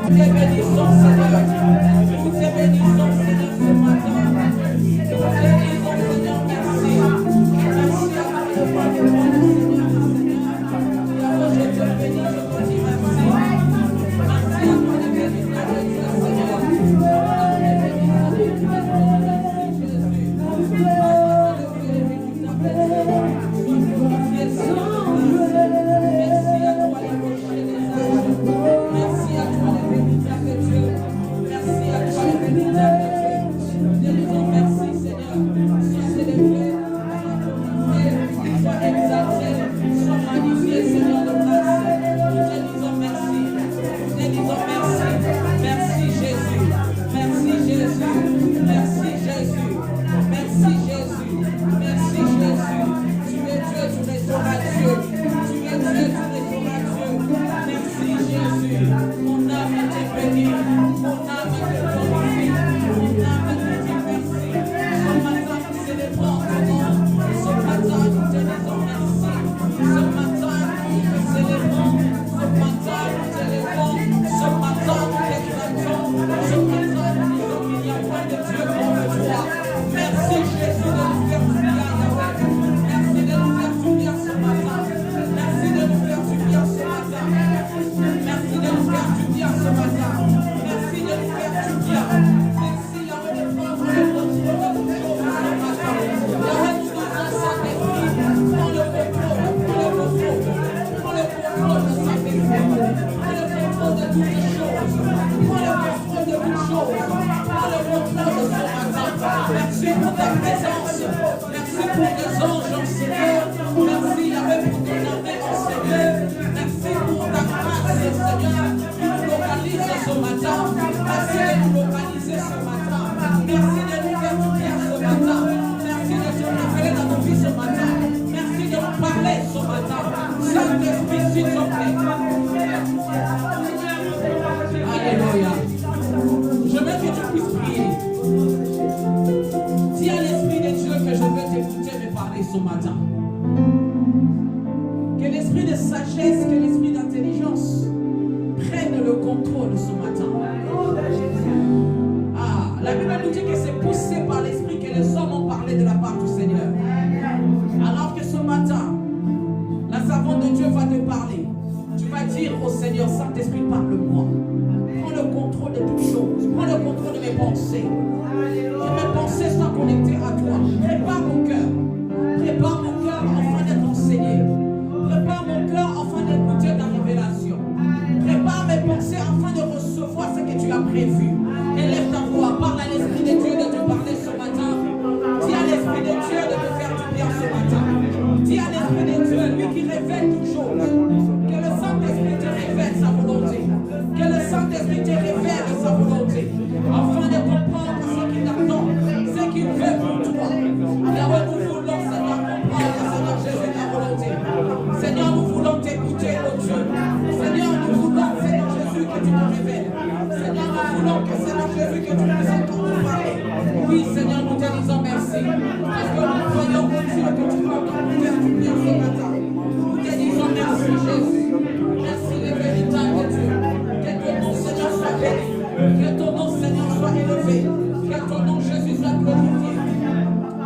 te bénissons, Seigneur. Nous te bénissons, Seigneur, ce matin. Nous te bénissons, Seigneur, merci.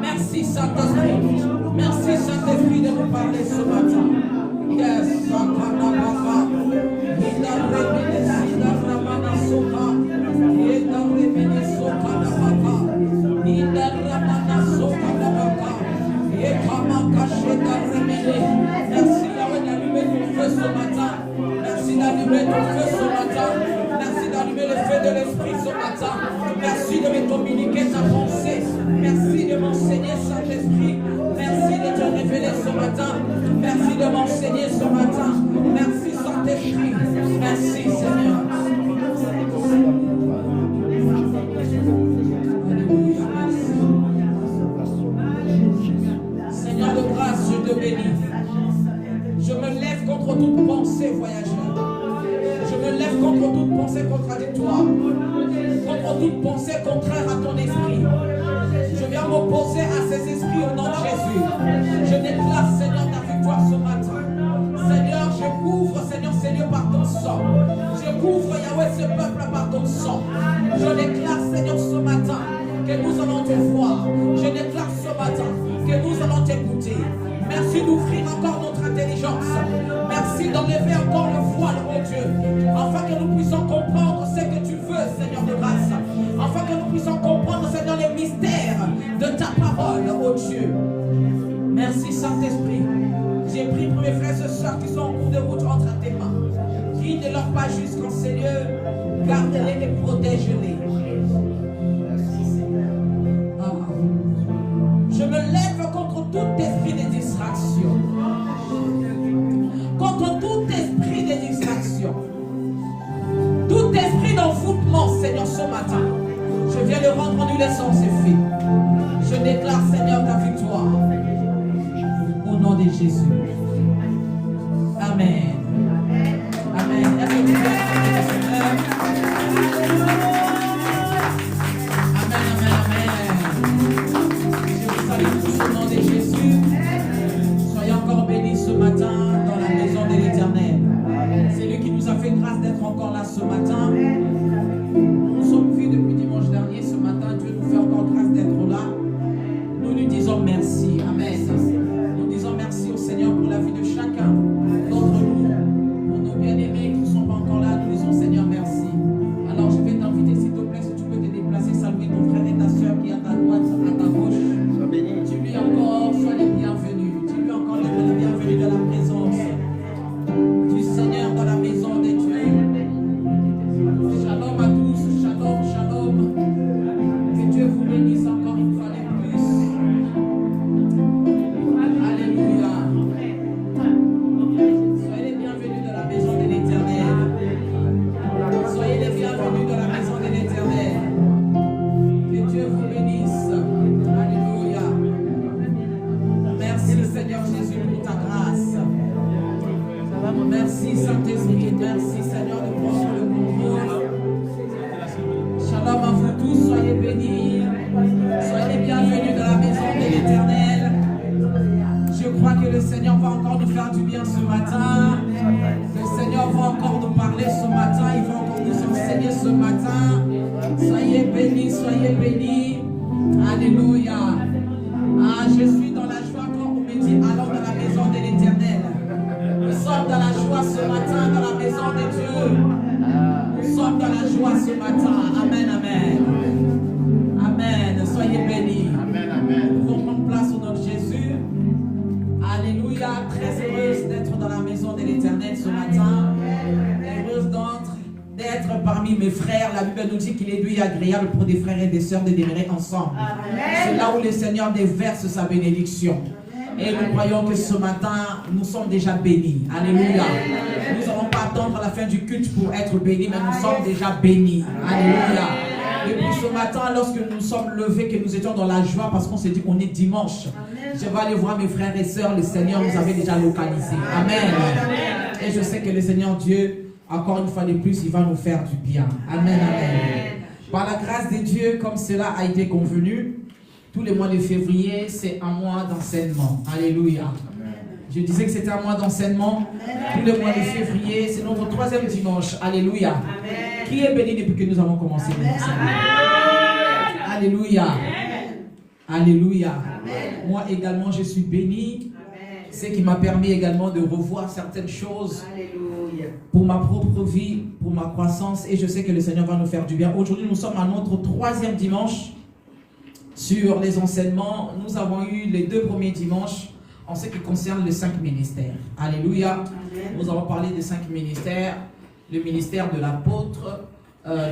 Merci à toi, Seigneur. Je te bénis, je te dis merci. Merci à toi, les bénisseurs de Dieu, Seigneur. Seigneur, par ton sang. Je couvre, Yahweh, ce peuple par ton sang. Je déclare, Seigneur, ce matin, que nous allons te voir. Je déclare ce matin que nous allons t'écouter. Merci d'ouvrir encore notre intelligence. Merci d'enlever encore le voile, oh Dieu, afin que nous puissions comprendre ce que tu veux, Seigneur de grâce. Afin que nous puissions comprendre, Seigneur, les mystères de ta parole, oh Dieu. Merci, Saint-Esprit. J'ai pris pour mes frères et sœurs qui sont en cours de route entre tes mains. Guide-leur pas jusqu'en Seigneur. Garde-les et protège-les. Je me lève contre tout esprit de distraction. Contre tout esprit de distraction. Tout esprit d'envoûtement, Seigneur, ce matin. Je viens le rendre nul et sans effet. Je déclare, Seigneur, ta victoire. Au nom de Jésus. Amen. Amen. Amen, au nom de Jésus, soyez encore bénis ce matin dans la maison de l'Éternel. C'est lui qui nous a fait grâce d'être encore là ce matin. Nous sommes vus depuis dimanche dernier. Ce matin, Dieu nous fait encore grâce d'être là. Nous lui disons merci. Amen. Nous disons merci au Seigneur pour la vie de chacun d'entre nous. Pour nos bien-aimés qui ne sont pas encore là, nous disons Seigneur merci. Alors je vais t'inviter, s'il te plaît, si tu peux te déplacer, saluer ton frère et ta soeur qui est à ta droite, à ta gauche. Dis-lui encore, sois les bienvenus. Dis-lui encore les bienvenus dans la présence du Seigneur, dans la maison de Dieu. Shalom à tous, shalom, shalom. Que Dieu vous bénisse encore une fois de plus. Alléluia. Soyez les bienvenus dans la maison de l'Éternel. Soyez les bienvenus dans la maison de l'Éternel. Que Dieu vous bénisse. Alléluia. Merci Seigneur Jésus pour ta grâce. Merci Saint-Esprit. Merci Seigneur de prendre le contrôle. Shalom à vous tous. Soyez bénis. Soyez les bienvenus dans la maison de l'Éternel. Je crois que le Seigneur va encore nous faire du bien ce matin. Le Seigneur va encore nous parler ce matin. Il va encore nous enseigner ce matin. Soyez bénis, soyez bénis. Alléluia. Ah, je suis dans la joie quand on me dit allons dans la maison de l'Éternel. Nous sommes dans la joie ce matin dans la maison de Dieu. Nous sommes dans la joie ce matin. Amen, amen. Amen. Soyez bénis. Amen, amen. Nous pouvons prendre place au nom de Jésus. Alléluia. Très heureuse d'être dans la maison de l'Éternel ce matin. Heureuse d'être parmi mes frères. La Bible nous dit qu'il est doux et agréable pour des frères et des sœurs de demeurer ensemble. C'est là où le Seigneur déverse sa bénédiction. Et nous croyons que ce matin, nous sommes déjà bénis. Alléluia. Nous n'allons pas attendre la fin du culte pour être bénis, mais nous sommes déjà bénis. Alléluia. Depuis ce matin, lorsque nous sommes levés, que nous étions dans la joie, parce qu'on s'est dit qu'on est dimanche. Je vais aller voir mes frères et sœurs, le Seigneur nous avait déjà localisés. Amen. Et je sais que le Seigneur Dieu, encore une fois de plus, il va nous faire du bien. Amen, amen. Par la grâce de Dieu, comme cela a été convenu, tous les mois de février, c'est un mois d'enseignement. Alléluia. Je disais que c'était un mois d'enseignement. Tous les mois de février, c'est notre 3e dimanche. Alléluia. Qui est béni depuis que nous avons commencé l'enseignement? Alléluia. Alléluia. Moi également, je suis béni. Ce qui m'a permis également de revoir certaines choses pour ma propre vie, pour ma croissance. Et je sais que le Seigneur va nous faire du bien. Aujourd'hui, nous sommes à notre 3e dimanche sur les enseignements. Nous avons eu les 2 premiers dimanches en ce qui concerne les 5 ministères. Alléluia. Amen. Nous avons parlé des 5 ministères. Le ministère de l'apôtre,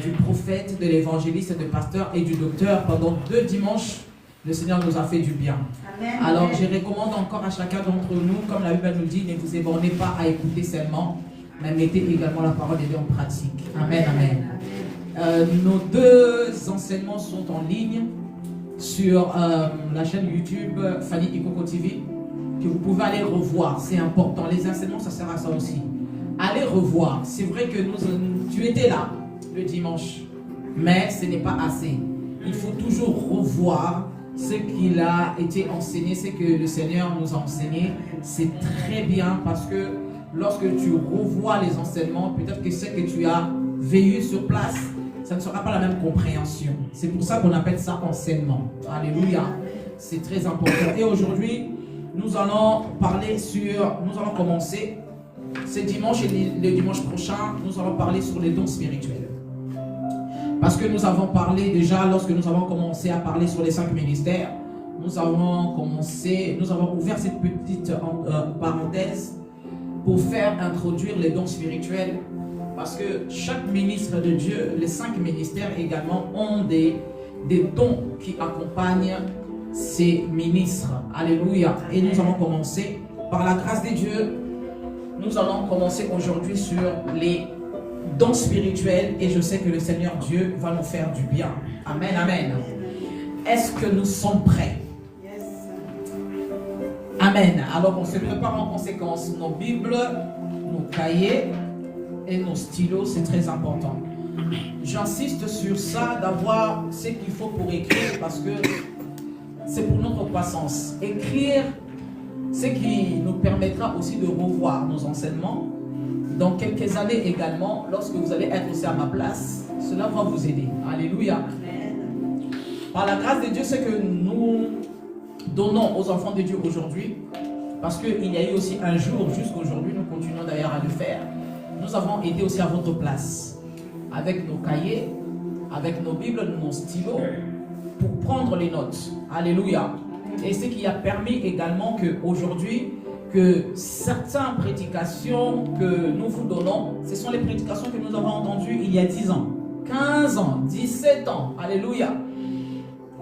du prophète, de l'évangéliste, du pasteur et du docteur. Pendant 2 dimanches, le Seigneur nous a fait du bien. Amen. Alors, je recommande encore à chacun d'entre nous, comme la Bible nous dit, ne vous ébornez pas à écouter seulement, mais mettez également la parole de Dieu en pratique. Amen, amen. Nos 2 enseignements sont en ligne sur la chaîne YouTube Fanny Ikoko TV, que vous pouvez aller revoir. C'est important. Les enseignements, ça sert à ça aussi. Allez revoir. C'est vrai que tu étais là le dimanche, mais ce n'est pas assez. Il faut toujours revoir ce qu'il a été enseigné, ce que le Seigneur nous a enseigné. C'est très bien parce que lorsque tu revois les enseignements, peut-être que ce que tu as veilleux sur place, ça ne sera pas la même compréhension. C'est pour ça qu'on appelle ça enseignement. Alléluia. C'est très important. Et aujourd'hui, nous allons commencer ce dimanche et le dimanche prochain, nous allons parler sur les dons spirituels. Parce que nous avons parlé déjà, lorsque nous avons commencé à parler sur les 5 ministères, nous avons ouvert cette petite parenthèse pour faire introduire les dons spirituels. Parce que chaque ministre de Dieu, les 5 ministères également, ont des dons qui accompagnent ces ministres. Alléluia. Et nous allons commencer par la grâce de Dieu. Nous allons commencer aujourd'hui sur les dons spirituels et je sais que le Seigneur Dieu va nous faire du bien. Amen, amen. Est-ce que nous sommes prêts? Amen. Alors on se prépare en conséquence. Nos Bibles, nos cahiers et nos stylos, c'est très important. J'insiste sur ça, d'avoir ce qu'il faut pour écrire parce que c'est pour notre croissance. Écrire, ce qui nous permettra aussi de revoir nos enseignements. Dans quelques années également, lorsque vous allez être aussi à ma place, cela va vous aider. Alléluia. Amen. Par la grâce de Dieu, c'est que nous donnons aux enfants de Dieu aujourd'hui, parce qu'il y a eu aussi un jour jusqu'aujourd'hui, nous continuons d'ailleurs à le faire. Nous avons été aussi à votre place, avec nos cahiers, avec nos Bibles, nos stylos, pour prendre les notes. Alléluia. Et ce qui a permis également qu'aujourd'hui, que certaines prédications que nous vous donnons, ce sont les prédications que nous avons entendues il y a 10 ans, 15 ans, 17 ans. Alléluia.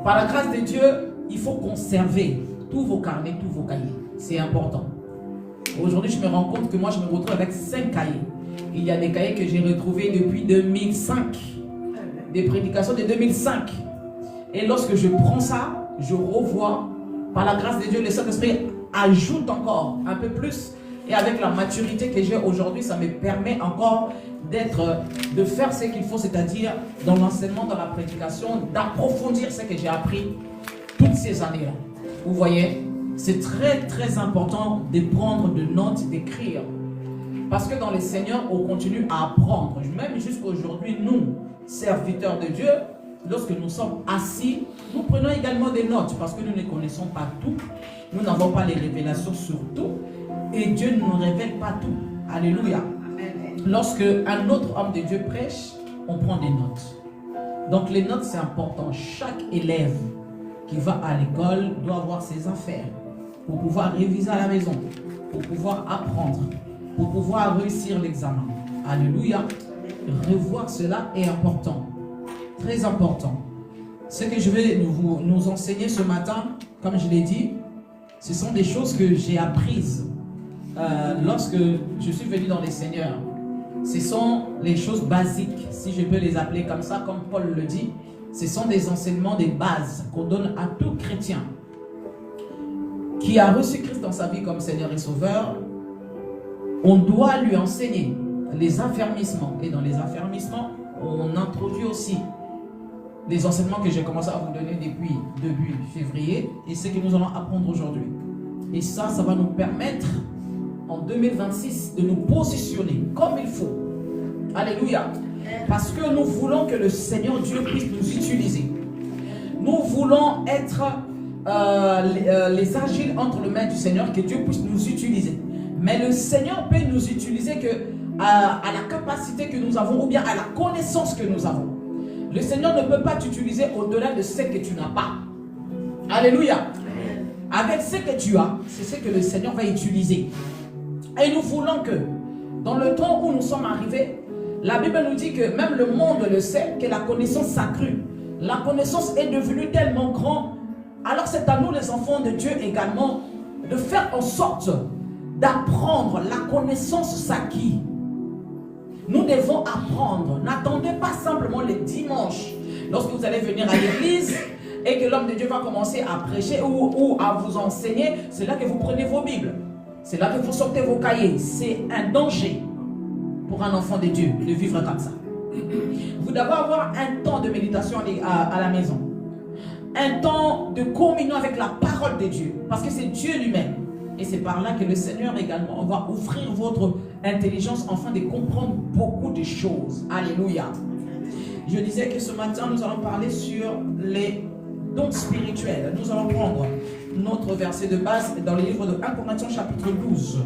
Par la grâce de Dieu, il faut conserver tous vos carnets, tous vos cahiers. C'est important. Aujourd'hui, je me rends compte que moi, je me retrouve avec 5 cahiers. Il y a des cahiers que j'ai retrouvés depuis 2005. Des prédications de 2005. Et lorsque je prends ça, je revois, par la grâce de Dieu, le Saint-Esprit ajoute encore un peu plus. Et avec la maturité que j'ai aujourd'hui, ça me permet encore de faire ce qu'il faut, c'est-à-dire dans l'enseignement, dans la prédication, d'approfondir ce que j'ai appris toutes ces années-là. Vous voyez, c'est très très important de prendre de notes, d'écrire. Parce que dans le Seigneur, on continue à apprendre. Même jusqu'aujourd'hui, nous, serviteurs de Dieu, lorsque nous sommes assis, nous prenons également des notes parce que nous ne connaissons pas tout. Nous n'avons pas les révélations sur tout. Et Dieu ne nous révèle pas tout. Alléluia. Lorsque un autre homme de Dieu prêche, on prend des notes. Donc les notes, c'est important. Chaque élève qui va à l'école doit avoir ses affaires pour pouvoir réviser à la maison, pour pouvoir apprendre, pour pouvoir réussir l'examen. Alléluia. Revoir cela est important. Très important. Ce que je vais nous enseigner ce matin, comme je l'ai dit, ce sont des choses que j'ai apprises lorsque je suis venu dans les Seigneurs. Ce sont les choses basiques, si je peux les appeler comme ça, comme Paul le dit. Ce sont des enseignements, des bases qu'on donne à tout chrétien qui a reçu Christ dans sa vie comme Seigneur et Sauveur. On doit lui enseigner les affermissements. Et dans les affermissements, on introduit aussi les enseignements que j'ai commencé à vous donner depuis début février et ce que nous allons apprendre aujourd'hui. Et ça va nous permettre en 2026 de nous positionner comme il faut. Alléluia. Parce que nous voulons que le Seigneur Dieu puisse nous utiliser. Nous voulons être les agiles entre les mains du Seigneur, que Dieu puisse nous utiliser. Mais le Seigneur peut nous utiliser que à la capacité que nous avons ou bien à la connaissance que nous avons. Le Seigneur ne peut pas t'utiliser au-delà de ce que tu n'as pas. Alléluia. Avec ce que tu as, c'est ce que le Seigneur va utiliser. Et nous voulons que, dans le temps où nous sommes arrivés, la Bible nous dit que même le monde le sait, que la connaissance s'accrue. La connaissance est devenue tellement grande. Alors c'est à nous les enfants de Dieu également de faire en sorte d'apprendre. La connaissance s'acquiert. Nous devons apprendre. N'attendez pas simplement les dimanches lorsque vous allez venir à l'église et que l'homme de Dieu va commencer à prêcher ou à vous enseigner. C'est là que vous prenez vos Bibles. C'est là que vous sortez vos cahiers. C'est un danger pour un enfant de Dieu de vivre comme ça. Vous devez avoir un temps de méditation à la maison. Un temps de communion avec la parole de Dieu. Parce que c'est Dieu lui-même. Et c'est par là que le Seigneur également va ouvrir votre intelligence afin de comprendre beaucoup de choses. Alléluia. Je disais que ce matin, nous allons parler sur les dons spirituels. Nous allons prendre notre verset de base dans le livre de 1 Corinthiens chapitre 12.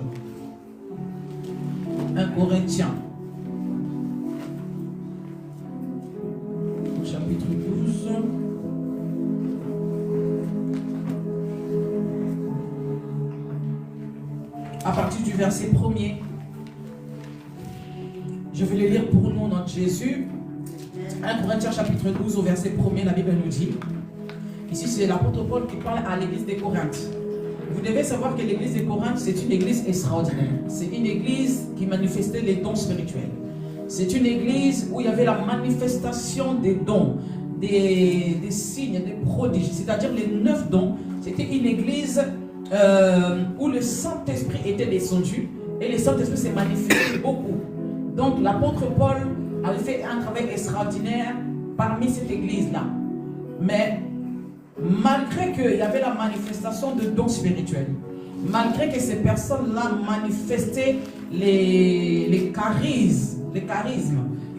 1 Corinthiens chapitre 12. À partir du verset 1er, je vais le lire pour nous, notre Jésus. 1 Corinthiens chapitre 12 au verset 1er, la Bible nous dit, ici c'est l'apôtre Paul qui parle à l'église des Corinthes. Vous devez savoir que l'église des Corinthes, c'est une église extraordinaire. C'est une église qui manifestait les dons spirituels. C'est une église où il y avait la manifestation des dons, des signes, des prodiges, c'est-à-dire les 9 dons. C'était une église où le Saint-Esprit était descendu et le Saint-Esprit s'est manifesté beaucoup. Donc l'apôtre Paul avait fait un travail extraordinaire parmi cette église-là. Mais malgré qu'il y avait la manifestation de dons spirituels, malgré que ces personnes-là manifestaient les charismes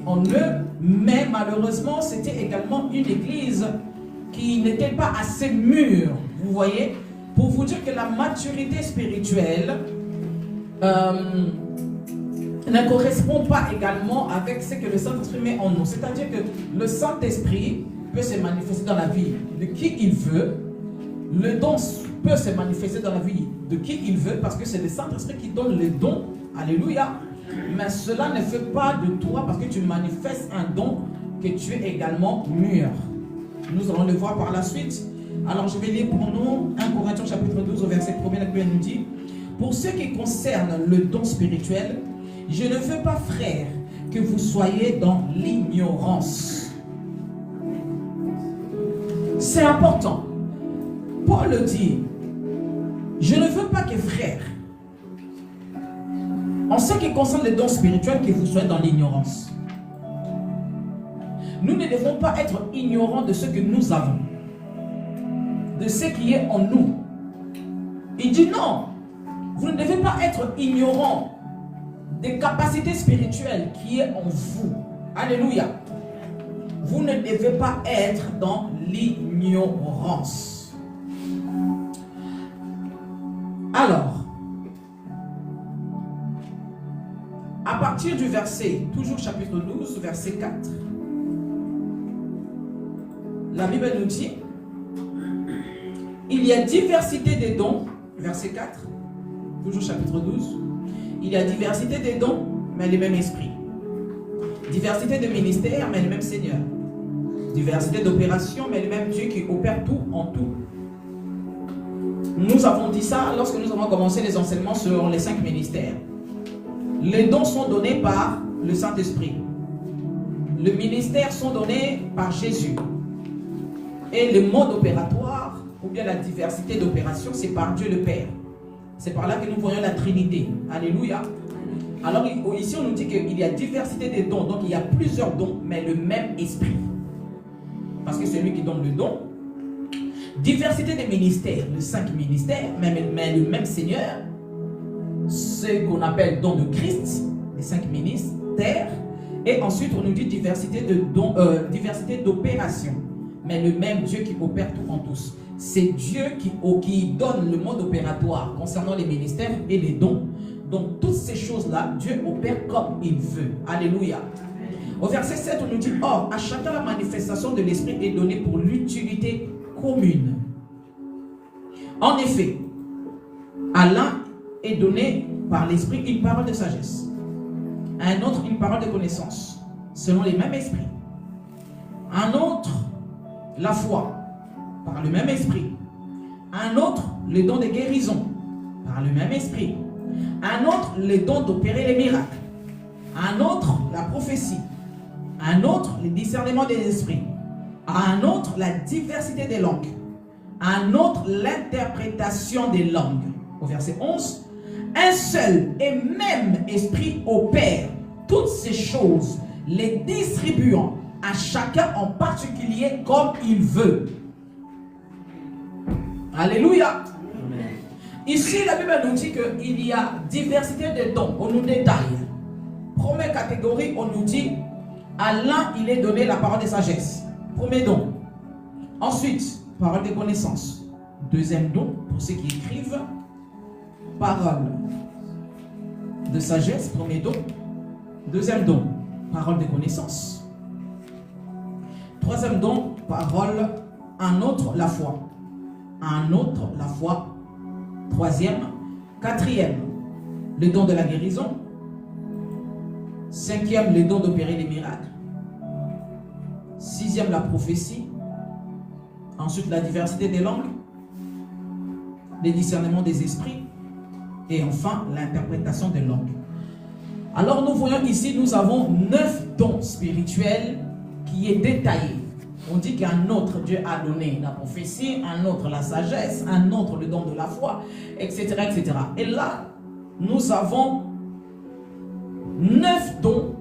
en eux, mais malheureusement, c'était également une église qui n'était pas assez mûre, vous voyez, pour vous dire que la maturité spirituelle ne correspond pas également avec ce que le Saint-Esprit met en nous. C'est-à-dire que le Saint-Esprit peut se manifester dans la vie de qui il veut. Le don peut se manifester dans la vie de qui il veut parce que c'est le Saint-Esprit qui donne les dons. Alléluia. Mais cela ne fait pas de toi, parce que tu manifestes un don, que tu es également mûr. Nous allons le voir par la suite. Alors je vais lire pour nous 1 Corinthiens chapitre 12 au verset 1er, la Bible nous dit: pour ce qui concerne le don spirituel, je ne veux pas, frères, que vous soyez dans l'ignorance. C'est important. Paul dit: je ne veux pas que, frères, en ce qui concerne les dons spirituels, que vous soyez dans l'ignorance. Nous ne devons pas être ignorants de ce que nous avons, de ce qui est en nous. Il dit non, vous ne devez pas être ignorants des capacités spirituelles qui est en vous. Alléluia. Vous ne devez pas être dans l'ignorance. Alors, à partir du verset, toujours chapitre 12, verset 4, la Bible nous dit: il y a diversité des dons, verset 4, toujours chapitre 12, il y a diversité des dons, mais le même esprit. Diversité de ministères, mais le même Seigneur. Diversité d'opérations, mais le même Dieu qui opère tout en tout. Nous avons dit ça lorsque nous avons commencé les enseignements sur les 5 ministères. Les dons sont donnés par le Saint-Esprit. Les ministères sont donnés par Jésus. Et le mode opératoire, ou bien la diversité d'opérations, c'est par Dieu le Père. C'est par là que nous voyons la Trinité. Alléluia. Alors ici, on nous dit qu'il y a diversité des dons. Donc il y a plusieurs dons, mais le même esprit. Parce que c'est lui qui donne le don. Diversité des ministères, les 5 ministères, mais le même Seigneur. Ce qu'on appelle don de Christ, les 5 ministères. Et ensuite, on nous dit diversité d'opérations. Mais le même Dieu qui opère tout en tous. C'est Dieu qui donne le mode opératoire concernant les ministères et les dons. Donc, toutes ces choses-là, Dieu opère comme il veut. Alléluia. Au verset 7, on nous dit: or, à chacun la manifestation de l'Esprit est donnée pour l'utilité commune. En effet, à l'un est donné par l'Esprit une parole de sagesse, à un autre une parole de connaissance, selon les mêmes esprits. À un autre, la foi, par le même esprit. À un autre, le don de guérison, par le même esprit. À un autre, le don d'opérer les miracles. À un autre, la prophétie. À un autre, le discernement des esprits. À un autre, la diversité des langues. À un autre, l'interprétation des langues. Au verset 11, un seul et même esprit opère toutes ces choses, les distribuant à chacun en particulier comme il veut. Alléluia. Amen. Ici, la Bible nous dit qu'il y a diversité de dons. On nous détaille. Première catégorie, on nous dit, à l'un, il est donné la parole de sagesse. Premier don. Ensuite, parole de connaissance. Deuxième don, pour ceux qui écrivent, parole de sagesse, premier don. Deuxième don, parole de connaissance. Troisième don, parole, un autre, la foi. Un autre, la foi. Troisième. Quatrième, le don de la guérison. Cinquième, le don d'opérer des miracles. Sixième, la prophétie. Ensuite, la diversité des langues. Le discernement des esprits. Et enfin, l'interprétation des langues. Alors, nous voyons ici, nous avons 9 dons spirituels qui est détaillé. On dit qu'un autre, Dieu a donné la prophétie, un autre la sagesse, un autre le don de la foi, etc. etc. Et là, nous avons 9 dons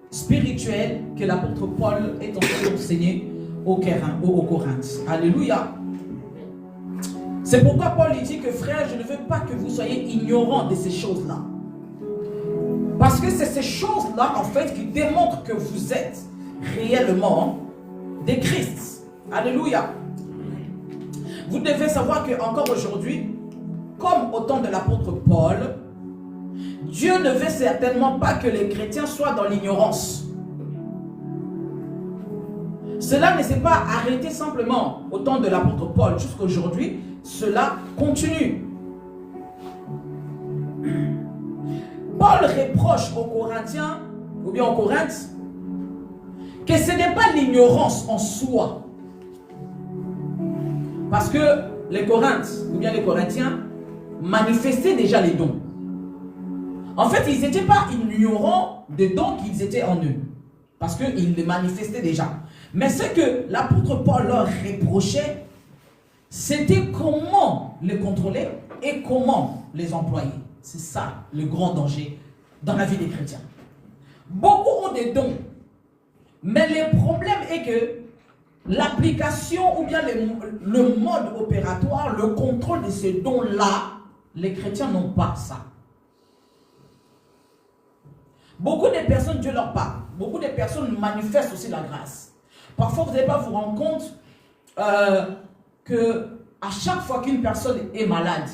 spirituels que l'apôtre Paul est en train d'enseigner aux Corinthes. Alléluia. C'est pourquoi Paul dit que frère, je ne veux pas que vous soyez ignorants de ces choses-là. Parce que c'est ces choses-là, en fait, qui démontrent que vous êtes réellement des Christ. Alléluia. Vous devez savoir que encore aujourd'hui, comme au temps de l'apôtre Paul, Dieu ne veut certainement pas que les chrétiens soient dans l'ignorance. Cela ne s'est pas arrêté simplement au temps de l'apôtre Paul. Jusqu'à aujourd'hui, cela continue. Paul reproche aux Corinthiens, ou bien aux Corinthes, que ce n'est pas l'ignorance en soi. Parce que les Corinthes, ou bien les Corinthiens, manifestaient déjà les dons. En fait, ils n'étaient pas ignorants des dons qu'ils étaient en eux. Parce qu'ils les manifestaient déjà. Mais ce que l'apôtre Paul leur reprochait, c'était comment les contrôler et comment les employer. C'est ça le grand danger dans la vie des chrétiens. Beaucoup ont des dons. Mais le problème est que l'application ou bien le mode opératoire, le contrôle de ces dons-là, les chrétiens n'ont pas ça. Beaucoup de personnes, Dieu leur parle. Beaucoup de personnes manifestent aussi la grâce. Parfois, vous n'allez pas vous rendre compte que à chaque fois qu'une personne est malade,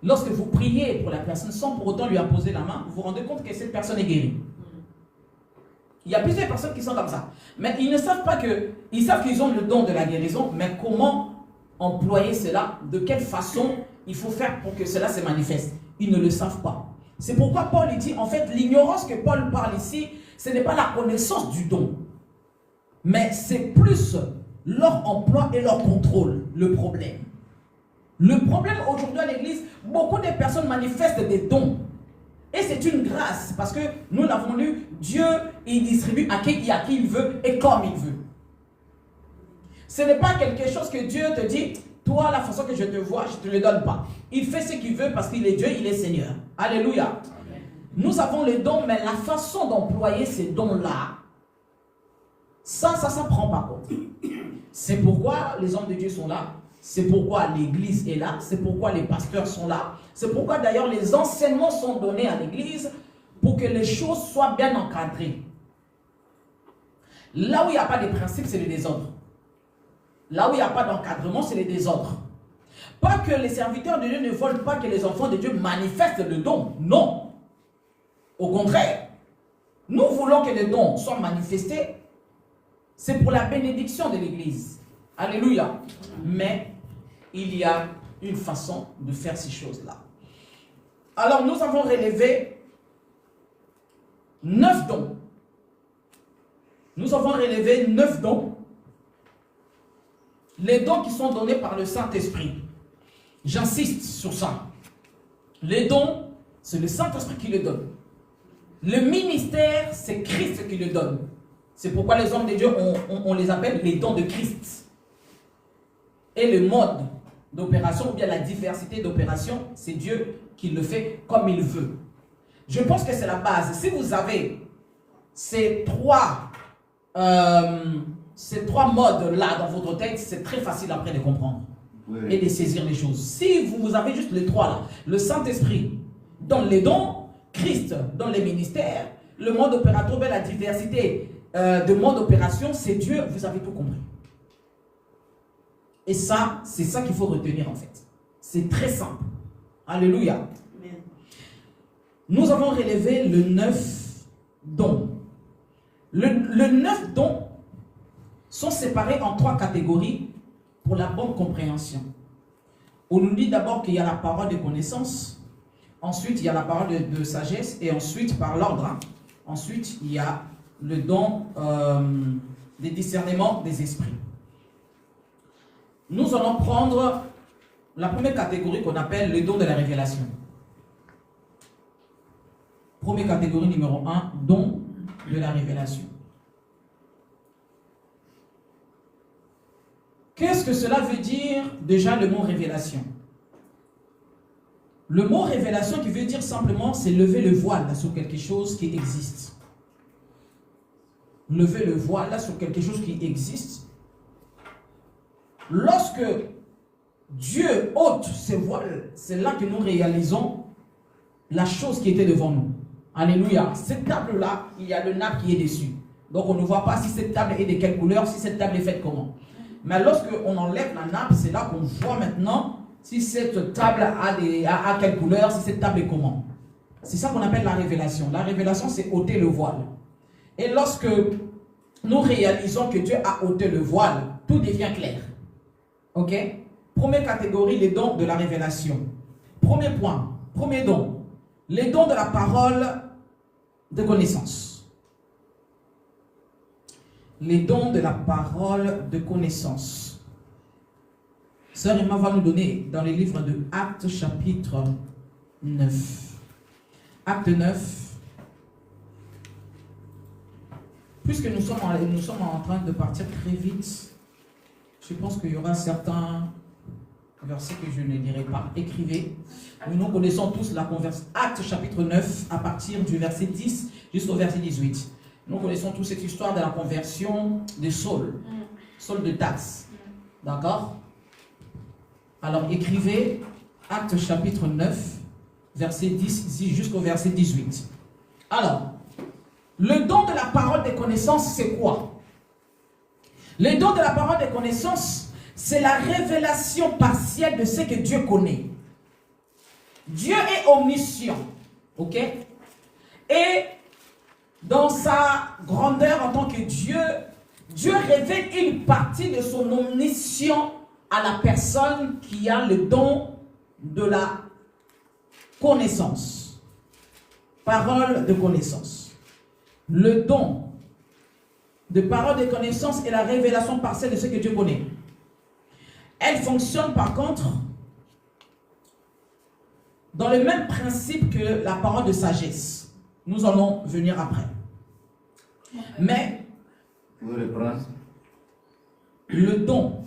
lorsque vous priez pour la personne sans pour autant lui imposer la main, vous vous rendez compte que cette personne est guérie. Il y a plusieurs personnes qui sont comme ça. Mais ils ne savent pas que, ils savent qu'ils ont le don de la guérison, mais comment employer cela, de quelle façon il faut faire pour que cela se manifeste. Ils ne le savent pas. C'est pourquoi Paul dit, en fait, l'ignorance que Paul parle ici, ce n'est pas la connaissance du don. Mais c'est plus leur emploi et leur contrôle, le problème. Le problème aujourd'hui à l'église, beaucoup de personnes manifestent des dons. Et c'est une grâce, parce que nous l'avons lu, Dieu, il distribue à qui il veut et comme il veut. Ce n'est pas quelque chose que Dieu te dit, toi, la façon que je te vois, je ne te le donne pas. Il fait ce qu'il veut parce qu'il est Dieu, il est Seigneur. Alléluia. Amen. Nous avons les dons, mais la façon d'employer ces dons-là, ça ne prend pas compte. C'est pourquoi les hommes de Dieu sont là. C'est pourquoi l'église est là. C'est pourquoi les pasteurs sont là. C'est pourquoi d'ailleurs les enseignements sont donnés à l'église pour que les choses soient bien encadrées. Là où il n'y a pas de principe, c'est le désordre. Là où il n'y a pas d'encadrement, c'est le désordre. Pas que les serviteurs de Dieu ne veulent pas que les enfants de Dieu manifestent le don. Non. Au contraire, nous voulons que les dons soient manifestés. C'est pour la bénédiction de l'église. Alléluia. Mais il y a une façon de faire ces choses-là. Alors nous avons relevé 9 dons. Nous avons relevé 9 dons. Les dons qui sont donnés par le Saint-Esprit. J'insiste sur ça. Les dons, c'est le Saint-Esprit qui les donne. Le ministère, c'est Christ qui le donne. C'est pourquoi les hommes de Dieu, on les appelle les dons de Christ. Et le mode d'opération, ou bien la diversité d'opération, c'est Dieu qui le fait comme il veut. Je pense que c'est la base. Si vous avez ces trois modes-là dans votre tête, c'est très facile après de comprendre. et de saisir les choses. Si vous avez juste les trois là, le Saint-Esprit donne les dons, Christ donne les ministères, le mode opératoire, la diversité de mode d'opération, c'est Dieu, vous avez tout compris. Et ça, c'est ça qu'il faut retenir en fait. C'est très simple. Alléluia. Nous avons relevé le 9 dons. Le 9 dons sont séparés en 3 catégories pour la bonne compréhension. On nous dit d'abord qu'il y a la parole de connaissance, ensuite il y a la parole de sagesse, et ensuite par l'ordre, ensuite il y a le don des discernements des esprits. Nous allons prendre la première catégorie qu'on appelle le don de la révélation. Première catégorie numéro 1, don de la révélation. Qu'est-ce que cela veut dire déjà le mot révélation? Le mot révélation qui veut dire simplement c'est lever le voile sur quelque chose qui existe. Lever le voile sur quelque chose qui existe. Lorsque Dieu ôte ce voile, c'est là que nous réalisons la chose qui était devant nous. Alléluia. Cette table-là, il y a le nappe qui est dessus. Donc on ne voit pas si cette table est de quelle couleur, si cette table est faite comment. Mais lorsqu'on enlève la nappe, c'est là qu'on voit maintenant si cette table a quelle couleur, si cette table est comment. C'est ça qu'on appelle la révélation. La révélation, c'est ôter le voile. Et lorsque nous réalisons que Dieu a ôté le voile, tout devient clair. Ok? Première catégorie, les dons de la révélation. Premier point, premier don, les dons de la parole de connaissance. Les dons de la parole de connaissance. Sœur Emma va nous donner dans les livres de Actes chapitre 9. Acte 9. Puisque nous sommes en train de partir très vite, je pense qu'il y aura certains versets que je ne dirai pas. Écrivez. Nous connaissons tous la conversion. Acte chapitre 9, à partir du verset 10 jusqu'au verset 18. Nous connaissons tous cette histoire de la conversion de Saul. Saul de Tarse. D'accord? Alors écrivez Acte chapitre 9, verset 10 jusqu'au verset 18. Alors, le don de la parole des connaissances, c'est quoi? Le don de la parole des connaissances, c'est la révélation partielle de ce que Dieu connaît. Dieu est omniscient. Ok? Et dans sa grandeur en tant que Dieu, Dieu révèle une partie de son omniscience à la personne qui a le don de la connaissance. Parole de connaissance. Le don de parole de connaissance est la révélation partielle de ce que Dieu connaît. Elle fonctionne par contre dans le même principe que la parole de sagesse. Nous allons venir après. Mais le don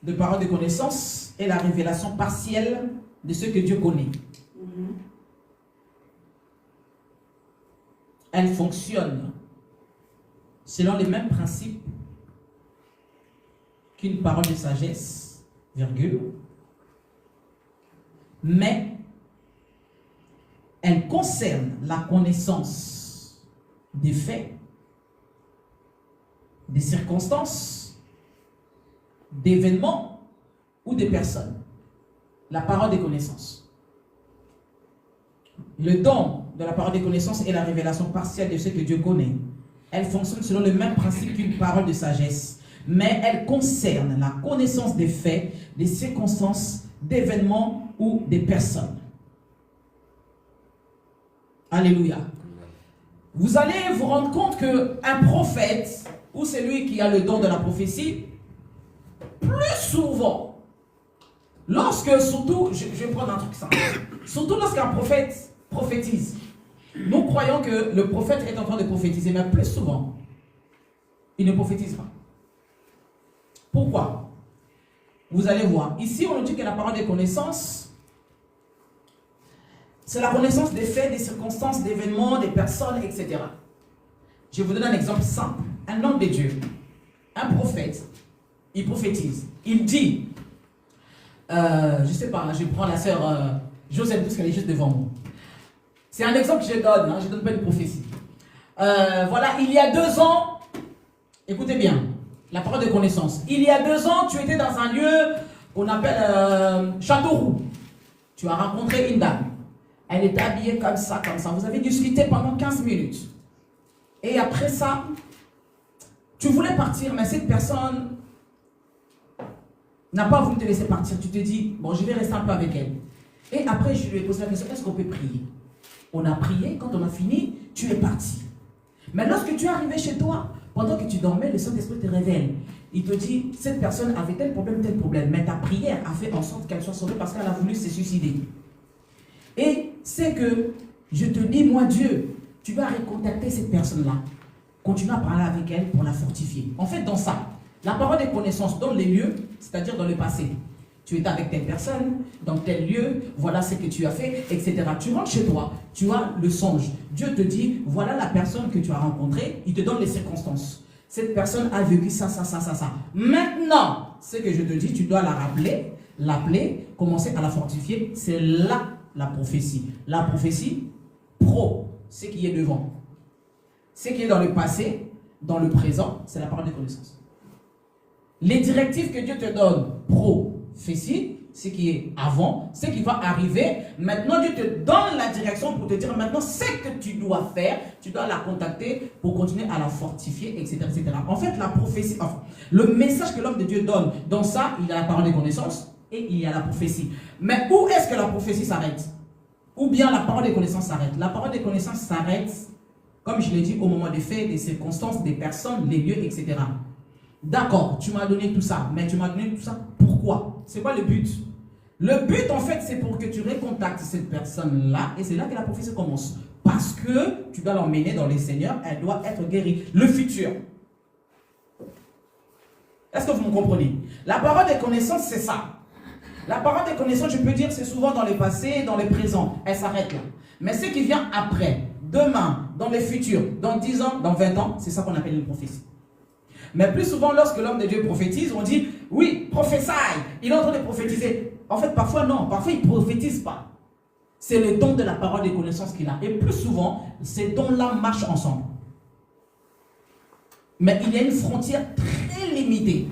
de parole de connaissance est la révélation partielle de ce que Dieu connaît. Elle fonctionne selon les mêmes principes qu'une parole de sagesse, virgule, mais elle concerne la connaissance des faits, des circonstances, d'événements ou des personnes. La parole des connaissances. Le don de la parole des connaissances est la révélation partielle de ce que Dieu connaît. Elle fonctionne selon le même principe qu'une parole de sagesse, mais elle concerne la connaissance des faits, des circonstances, d'événements ou des personnes. Alléluia. Vous allez vous rendre compte qu'un prophète, ou celui qui a le don de la prophétie, plus souvent, lorsque, surtout, je vais prendre un truc simple, surtout lorsqu'un prophète prophétise, nous croyons que le prophète est en train de prophétiser, mais plus souvent, il ne prophétise pas. Pourquoi? Vous allez voir. Ici, on nous dit que la parole des connaissances, c'est la connaissance des faits, des circonstances, d'événements, des personnes, etc. Je vous donne un exemple simple. Un homme de Dieu, un prophète, il prophétise. Il dit, je ne sais pas, je prends la sœur Joseph parce qu'elle est juste devant moi. C'est un exemple que je donne, hein, je ne donne pas une prophétie. Voilà, il y a 2 ans, écoutez bien, la parole de connaissance. Il y a 2 ans, tu étais dans un lieu qu'on appelle Châteauroux. Tu as rencontré une dame. Elle était habillée comme ça, comme ça. Vous avez discuté pendant 15 minutes. Et après ça, tu voulais partir, mais cette personne n'a pas voulu te laisser partir. Tu te dis, bon, je vais rester un peu avec elle. Et après, je lui ai posé la question, est-ce qu'on peut prier? On a prié, quand on a fini, tu es parti. Mais lorsque tu es arrivé chez toi, pendant que tu dormais, le Saint-Esprit te révèle. Il te dit, cette personne avait tel problème. Mais ta prière a fait en sorte qu'elle soit sauvée parce qu'elle a voulu se suicider. Et c'est que, je te dis, moi Dieu, tu vas recontacter cette personne-là. Continue à parler avec elle pour la fortifier. En fait, dans ça, la parole des connaissances dans les lieux, c'est-à-dire dans le passé. Tu étais avec telle personne, dans tel lieu, voilà ce que tu as fait, etc. Tu rentres chez toi, tu as le songe. Dieu te dit, voilà la personne que tu as rencontrée, il te donne les circonstances. Cette personne a vécu ça. Maintenant, ce que je te dis, tu dois la rappeler, l'appeler, commencer à la fortifier. C'est là la prophétie. La prophétie, ce qui est devant. Ce qui est dans le passé, dans le présent, c'est la parole de connaissance. Les directives que Dieu te donne, prophétie, ce qui est avant, ce qui va arriver. Maintenant, Dieu te donne la direction pour te dire maintenant ce que tu dois faire. Tu dois la contacter pour continuer à la fortifier, etc. etc. En fait, la prophétie, enfin, le message que l'homme de Dieu donne, dans ça, il y a la parole de connaissance et il y a la prophétie. Mais où est-ce que la prophétie s'arrête? Ou bien la parole des connaissances s'arrête? La parole des connaissances s'arrête, comme je l'ai dit, au moment des faits, des circonstances, des personnes, les lieux, etc. D'accord, tu m'as donné tout ça, mais tu m'as donné tout ça pourquoi? C'est quoi le but? Le but, en fait, c'est pour que tu recontactes cette personne-là, et c'est là que la prophétie commence. Parce que tu dois l'emmener dans les seigneurs, elle doit être guérie. Le futur. Est-ce que vous me comprenez? La parole des connaissances, c'est ça. La parole des connaissances, je peux dire, c'est souvent dans le passé, dans le présent. Elle s'arrête là. Mais ce qui vient après, demain, dans le futur, dans 10 ans, dans 20 ans, c'est ça qu'on appelle une prophétie. Mais plus souvent, lorsque l'homme de Dieu prophétise, on dit, oui, prophétie, il est en train de prophétiser. En fait, parfois non, parfois il ne prophétise pas. C'est le don de la parole des connaissances qu'il a. Et plus souvent, ces dons-là marchent ensemble. Mais il y a une frontière très limitée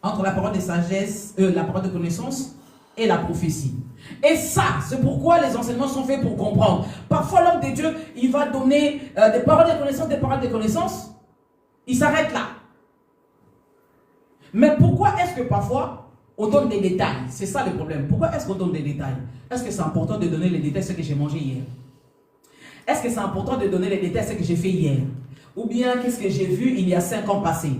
entre la parole de sagesse, la parole de connaissance et la prophétie. Et ça, c'est pourquoi les enseignements sont faits pour comprendre. Parfois, l'homme de Dieu, il va donner des paroles de connaissance, il s'arrête là. Mais pourquoi est-ce que parfois, on donne des détails? C'est ça le problème. Pourquoi est-ce qu'on donne des détails? Est-ce que c'est important de donner les détails de ce que j'ai mangé hier? Est-ce que c'est important de donner les détails de ce que j'ai fait hier? Ou bien, qu'est-ce que j'ai vu il y a 5 ans passés?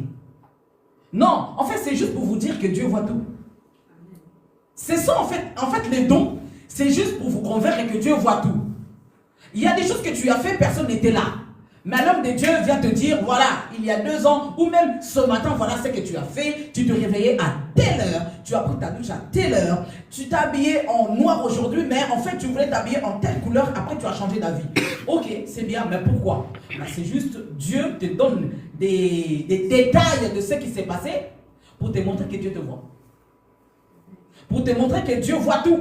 Non, en fait, c'est juste pour vous dire que Dieu voit tout. C'est ça, en fait, les dons, c'est juste pour vous convaincre que Dieu voit tout. Il y a des choses que tu as fait, personne n'était là. Mais l'homme de Dieu vient te dire, voilà, il y a 2 ans, ou même ce matin, voilà ce que tu as fait. Tu te réveillais à telle heure, tu as pris ta douche à telle heure, tu t'es habillé en noir aujourd'hui, mais en fait, tu voulais t'habiller en telle couleur, après tu as changé d'avis. Ok, c'est bien, mais pourquoi? C'est juste, Dieu te donne des détails de ce qui s'est passé pour te montrer que Dieu te voit. Pour te montrer que Dieu voit tout.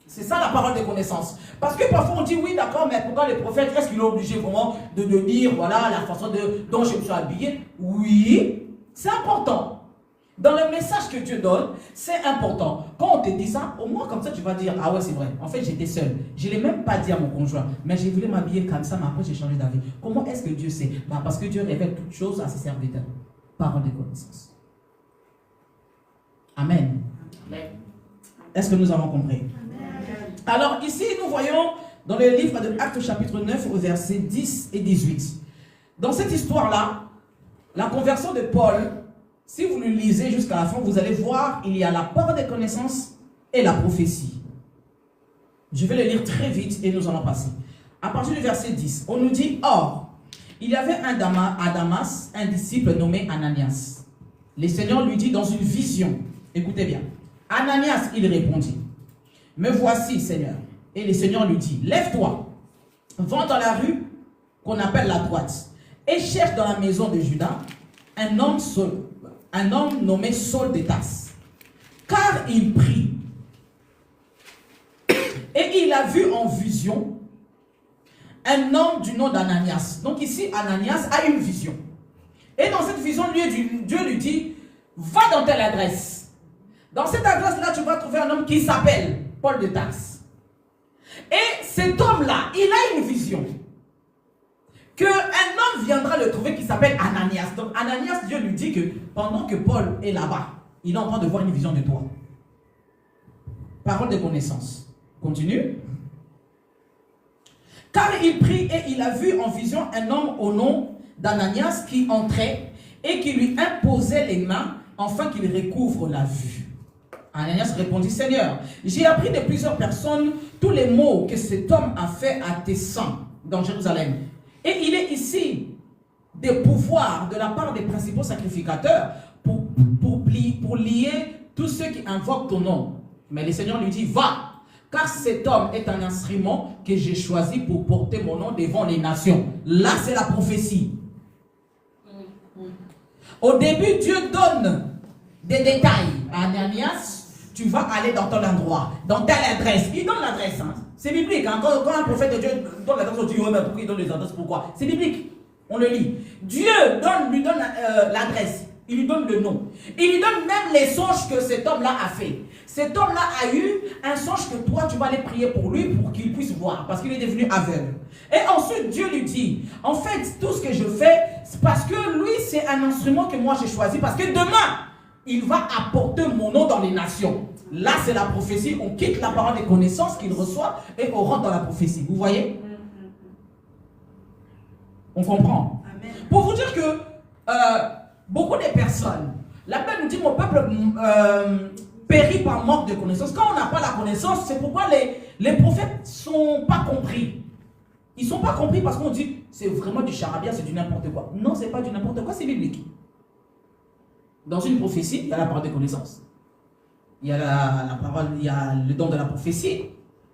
C'est ça la parole de connaissance. Parce que parfois on dit oui d'accord, mais pourquoi les prophètes, est-ce qu'il est obligé vraiment de dire voilà la façon dont je me suis habillé? Oui, c'est important. Dans le message que Dieu donne, c'est important. Quand on te dit ça, au moins comme ça tu vas dire ah ouais c'est vrai, en fait j'étais seul. Je ne l'ai même pas dit à mon conjoint, mais j'ai voulu m'habiller comme ça, mais après j'ai changé d'avis. Comment est-ce que Dieu sait? Parce que Dieu révèle toutes choses à ses serviteurs. Parole de connaissance. Amen. Amen. Est-ce que nous avons compris? Alors ici, nous voyons dans le livre de Actes chapitre 9 au verset 10 et 18. Dans cette histoire-là, la conversion de Paul, si vous le lisez jusqu'à la fin, vous allez voir, il y a la parole des connaissances et la prophétie. Je vais le lire très vite et nous allons passer. À partir du verset 10, on nous dit, or, il y avait à Damas un disciple nommé Ananias. Le Seigneur lui dit dans une vision, écoutez bien, Ananias, il répondit, me voici, Seigneur. Et le Seigneur lui dit, lève-toi, va dans la rue qu'on appelle la droite, et cherche dans la maison de Judas un homme nommé Saul de Tarse. car il prie. Et il a vu en vision un homme du nom d'Ananias. Donc ici, Ananias a une vision. Et dans cette vision, Dieu lui dit, va dans telle adresse. Dans cette adresse-là, tu vas trouver un homme qui s'appelle Paul de Tarse. Et cet homme-là, il a une vision. Qu'un homme viendra le trouver qui s'appelle Ananias. Donc Ananias, Dieu lui dit que pendant que Paul est là-bas, il est en train de voir une vision de toi. Parole de connaissance. Continue. Car il prie et il a vu en vision un homme au nom d'Ananias qui entrait et qui lui imposait les mains afin qu'il recouvre la vue. Ananias répondit, Seigneur, j'ai appris de plusieurs personnes tous les maux que cet homme a fait à tes saints dans Jérusalem. Et il est ici des pouvoirs de la part des principaux sacrificateurs pour lier tous ceux qui invoquent ton nom. Mais le Seigneur lui dit, va, car cet homme est un instrument que j'ai choisi pour porter mon nom devant les nations. Là, c'est la prophétie. Au début, Dieu donne des détails à Ananias. Tu vas aller dans ton endroit, dans telle adresse. Il donne l'adresse. Hein. C'est biblique. Hein. Quand un prophète de Dieu donne l'adresse, on dit, ouais, mais pourquoi il donne les adresses? Pourquoi? C'est biblique. On le lit. Dieu lui donne l'adresse. Il lui donne le nom. Il lui donne même les songes que cet homme-là a fait. Cet homme-là a eu un songe que toi, tu vas aller prier pour lui pour qu'il puisse voir. Parce qu'il est devenu aveugle. Et ensuite, Dieu lui dit, en fait, tout ce que je fais, c'est parce que lui, c'est un instrument que moi j'ai choisi. Parce que demain, il va apporter mon nom dans les nations. Là, c'est la prophétie. On quitte la parole des connaissances qu'il reçoit et on rentre dans la prophétie. Vous voyez? On comprend. Amen. Pour vous dire que beaucoup de personnes, la Bible nous dit, mon peuple périt par manque de connaissances. Quand on n'a pas la connaissance, c'est pourquoi les prophètes ne sont pas compris. Ils ne sont pas compris parce qu'on dit, c'est vraiment du charabia, c'est du n'importe quoi. Non, ce n'est pas du n'importe quoi, c'est biblique. Dans une prophétie, il y a la parole de connaissance. Il y a la parole, il y a le don de la prophétie.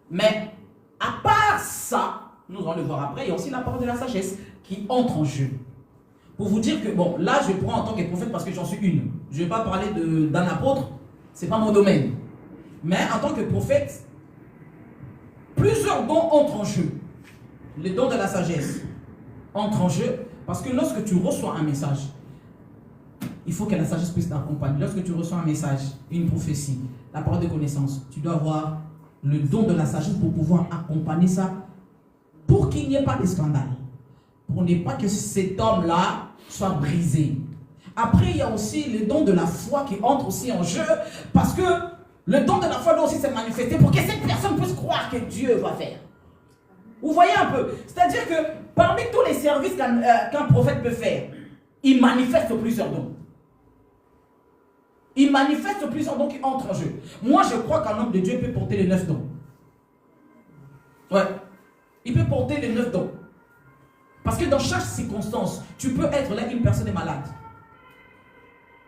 Mais à part ça, nous allons le voir après, il y a aussi la parole de la sagesse qui entre en jeu. Pour vous dire que, bon, là je prends en tant que prophète parce que j'en suis une. Je ne vais pas parler d'un apôtre, ce n'est pas mon domaine. Mais en tant que prophète, plusieurs dons entrent en jeu. Le don de la sagesse entre en jeu parce que lorsque tu reçois un message, il faut que la sagesse puisse t'accompagner. Lorsque tu reçois un message, une prophétie, la parole de connaissance, tu dois avoir le don de la sagesse pour pouvoir accompagner ça, pour qu'il n'y ait pas de scandale, pour ne pas que cet homme-là soit brisé. Après, il y a aussi le don de la foi qui entre aussi en jeu, parce que le don de la foi doit aussi se manifester pour que cette personne puisse croire que Dieu va faire. Vous voyez un peu? C'est-à-dire que parmi tous les services qu'un prophète peut faire, il manifeste plusieurs dons. Il manifeste plusieurs dons qui entrent en jeu. Moi, je crois qu'un homme de Dieu peut porter les 9 dons. Ouais. Il peut porter les 9 dons. Parce que dans chaque circonstance, tu peux être là, une personne est malade.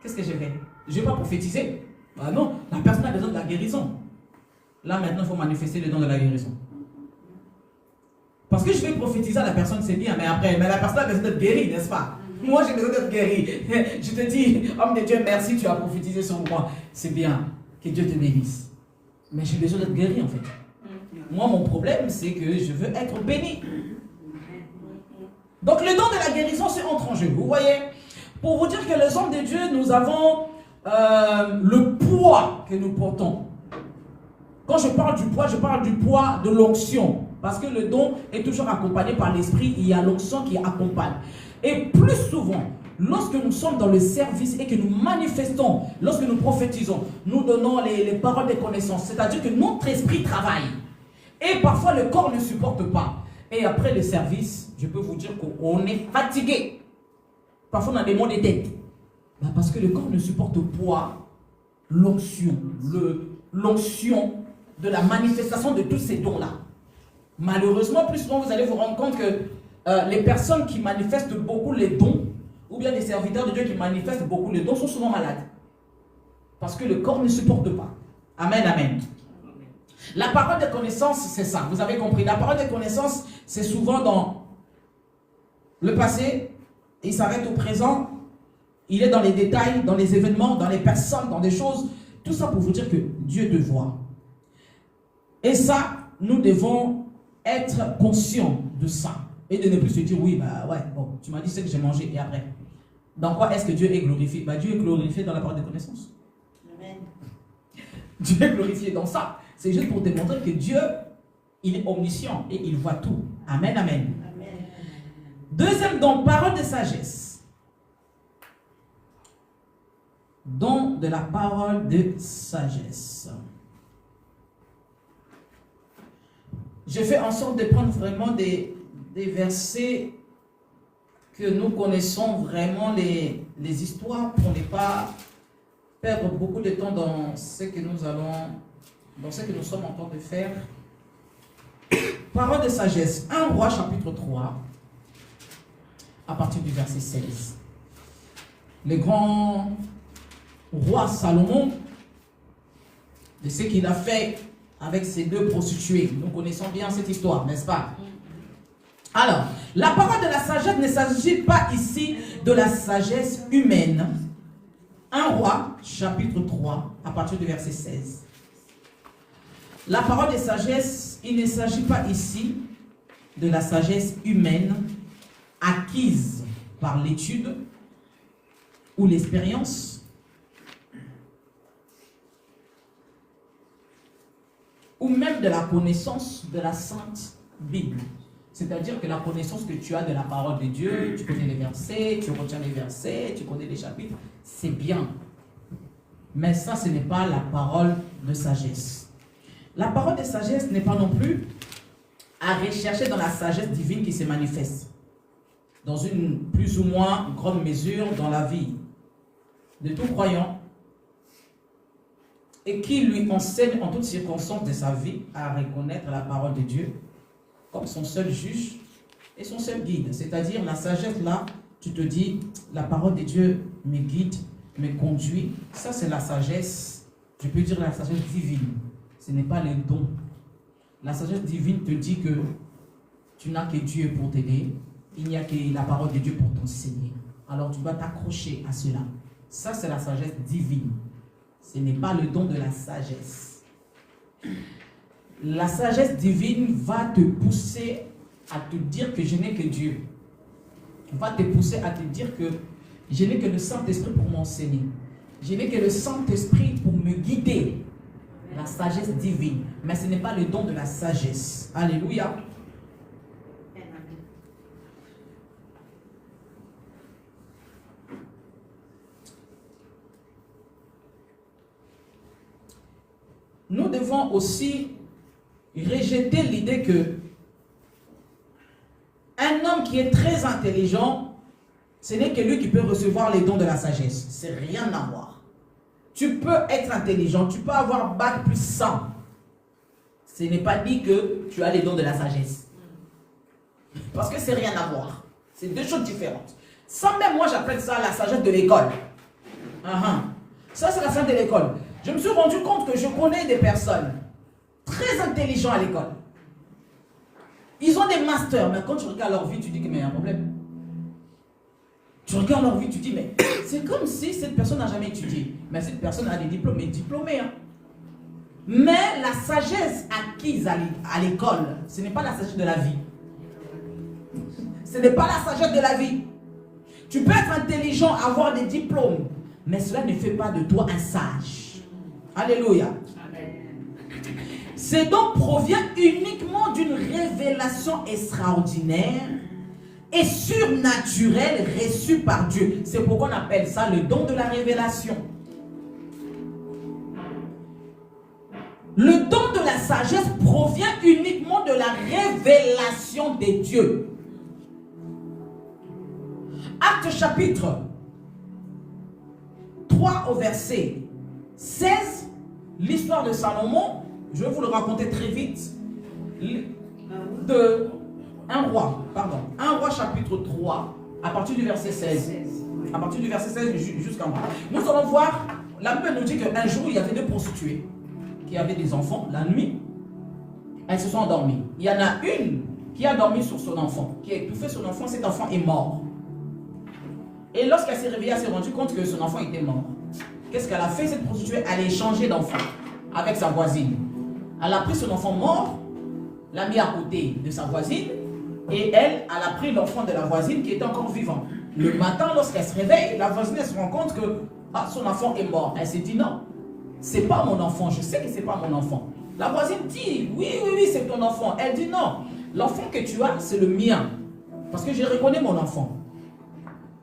Qu'est-ce que je fais? Je ne vais pas prophétiser. Ah non, la personne a besoin de la guérison. Là, maintenant, il faut manifester le don de la guérison. Parce que je vais prophétiser à la personne, c'est bien, mais après, la personne a besoin d'être guérie, n'est-ce pas? Moi, j'ai besoin d'être guéri. Je te dis, homme de Dieu, merci, tu as prophétisé sur moi. C'est bien, que Dieu te bénisse. Mais j'ai besoin d'être guéri, en fait. Moi, mon problème, c'est que je veux être béni. Donc, le don de la guérison, c'est entre en jeu. Vous voyez? Pour vous dire que les hommes de Dieu, nous avons le poids que nous portons. Quand je parle du poids, je parle du poids de l'onction. Parce que le don est toujours accompagné par l'esprit. Il y a l'onction qui accompagne. Et plus souvent, lorsque nous sommes dans le service et que nous manifestons, lorsque nous prophétisons, nous donnons les paroles de connaissance. C'est-à-dire que notre esprit travaille. Et parfois, le corps ne supporte pas. Et après le service, je peux vous dire qu'on est fatigué. Parfois, on a des maux de tête. Parce que le corps ne supporte pas l'onction. L'onction de la manifestation de tous ces dons-là. Malheureusement, plus souvent, vous allez vous rendre compte que les personnes qui manifestent beaucoup les dons, ou bien les serviteurs de Dieu qui manifestent beaucoup les dons, sont souvent malades. Parce que le corps ne supporte pas. Amen, amen. La parole de connaissance, c'est ça. Vous avez compris. La parole de connaissance, c'est souvent dans le passé. Il s'arrête au présent. Il est dans les détails, dans les événements, dans les personnes, dans des choses Tout ça pour vous dire que Dieu te voit. Et ça, nous devons être conscients de ça. Et de ne plus se dire, oui, bah ouais, bon, tu m'as dit ce que j'ai mangé et après. Dans quoi est-ce que Dieu est glorifié? Bah, Dieu est glorifié dans la parole de connaissance. Amen. Dieu est glorifié dans ça. C'est juste pour démontrer que Dieu, il est omniscient et il voit tout. Amen, amen. Amen. Deuxième don, parole de sagesse. Don de la parole de sagesse. J'ai fait en sorte de prendre vraiment des versets que nous connaissons vraiment les histoires pour ne pas perdre beaucoup de temps dans ce que nous sommes en train de faire. Parole de sagesse, 1 Roi chapitre 3, à partir du verset 16. Le grand roi Salomon, de ce qu'il a fait avec ses 2 prostituées. Nous connaissons bien cette histoire, n'est-ce pas? Alors, la parole de la sagesse ne s'agit pas ici de la sagesse humaine. 1 Roi, chapitre 3, à partir du verset 16. La parole de sagesse, il ne s'agit pas ici de la sagesse humaine acquise par l'étude ou l'expérience, ou même de la connaissance de la Sainte Bible. C'est-à-dire que la connaissance que tu as de la parole de Dieu, tu connais les versets, tu retiens les versets, tu connais les chapitres, c'est bien. Mais ça, ce n'est pas la parole de sagesse. La parole de sagesse n'est pas non plus à rechercher dans la sagesse divine qui se manifeste, dans une plus ou moins grande mesure dans la vie de tout croyant, et qui lui enseigne en toutes circonstances de sa vie à reconnaître la parole de Dieu comme son seul juge et son seul guide. C'est-à-dire la sagesse là, tu te dis, la parole de Dieu me guide, me conduit. Ça c'est la sagesse, je peux dire la sagesse divine. Ce n'est pas les dons. La sagesse divine te dit que tu n'as que Dieu pour t'aider. Il n'y a que la parole de Dieu pour t'enseigner. Alors tu dois t'accrocher à cela. Ça c'est la sagesse divine. Ce n'est pas le don de la sagesse. La sagesse divine va te pousser à te dire que je n'ai que Dieu. Va te pousser à te dire que je n'ai que le Saint-Esprit pour m'enseigner. Je n'ai que le Saint-Esprit pour me guider. La sagesse divine. Mais ce n'est pas le don de la sagesse. Alléluia. Nous devons aussi rejeter l'idée que un homme qui est très intelligent, ce n'est que lui qui peut recevoir les dons de la sagesse. C'est rien à voir. Tu peux être intelligent, tu peux avoir bac plus 100. Ce n'est pas dit que tu as les dons de la sagesse. Parce que c'est rien à voir. C'est 2 choses différentes. Ça même, moi j'appelle ça la sagesse de l'école. Ça c'est la sagesse de l'école. Je me suis rendu compte que je connais des personnes très intelligentes à l'école. Ils ont des masters, mais quand tu regardes leur vie, tu dis qu'il y a un problème. Tu regardes leur vie, tu dis, mais c'est comme si cette personne n'a jamais étudié. Mais cette personne a des diplômes, elle est diplômée. Hein. Mais la sagesse acquise à l'école, ce n'est pas la sagesse de la vie. Ce n'est pas la sagesse de la vie. Tu peux être intelligent, avoir des diplômes, mais cela ne fait pas de toi un sage. Alléluia. Ce don provient uniquement d'une révélation extraordinaire et surnaturelle reçue par Dieu. C'est pourquoi on appelle ça le don de la révélation. Le don de la sagesse provient uniquement de la révélation de Dieu. Acte chapitre 3 au verset 16, l'histoire de Salomon, je vais vous le raconter très vite, de 1 roi chapitre 3, à partir du verset 16. À partir du verset 16 jusqu'en bas. Nous allons voir, la Bible nous dit qu'un jour, il y avait 2 prostituées qui avaient des enfants, la nuit, elles se sont endormies. Il y en a une qui a dormi sur son enfant, qui a étouffé son enfant, cet enfant est mort. Et lorsqu'elle s'est réveillée, elle s'est rendue compte que son enfant était mort. qu'est-ce qu'elle a fait cette prostituée? Elle a échangé d'enfant avec sa voisine. Elle a pris son enfant mort, l'a mis à côté de sa voisine, et elle a pris l'enfant de la voisine qui était encore vivant. Le matin, lorsqu'elle se réveille, la voisine elle se rend compte que son enfant est mort. Elle s'est dit non, c'est pas mon enfant, je sais que c'est pas mon enfant. La voisine dit oui, c'est ton enfant. Elle dit non, l'enfant que tu as, c'est le mien, parce que je reconnais mon enfant.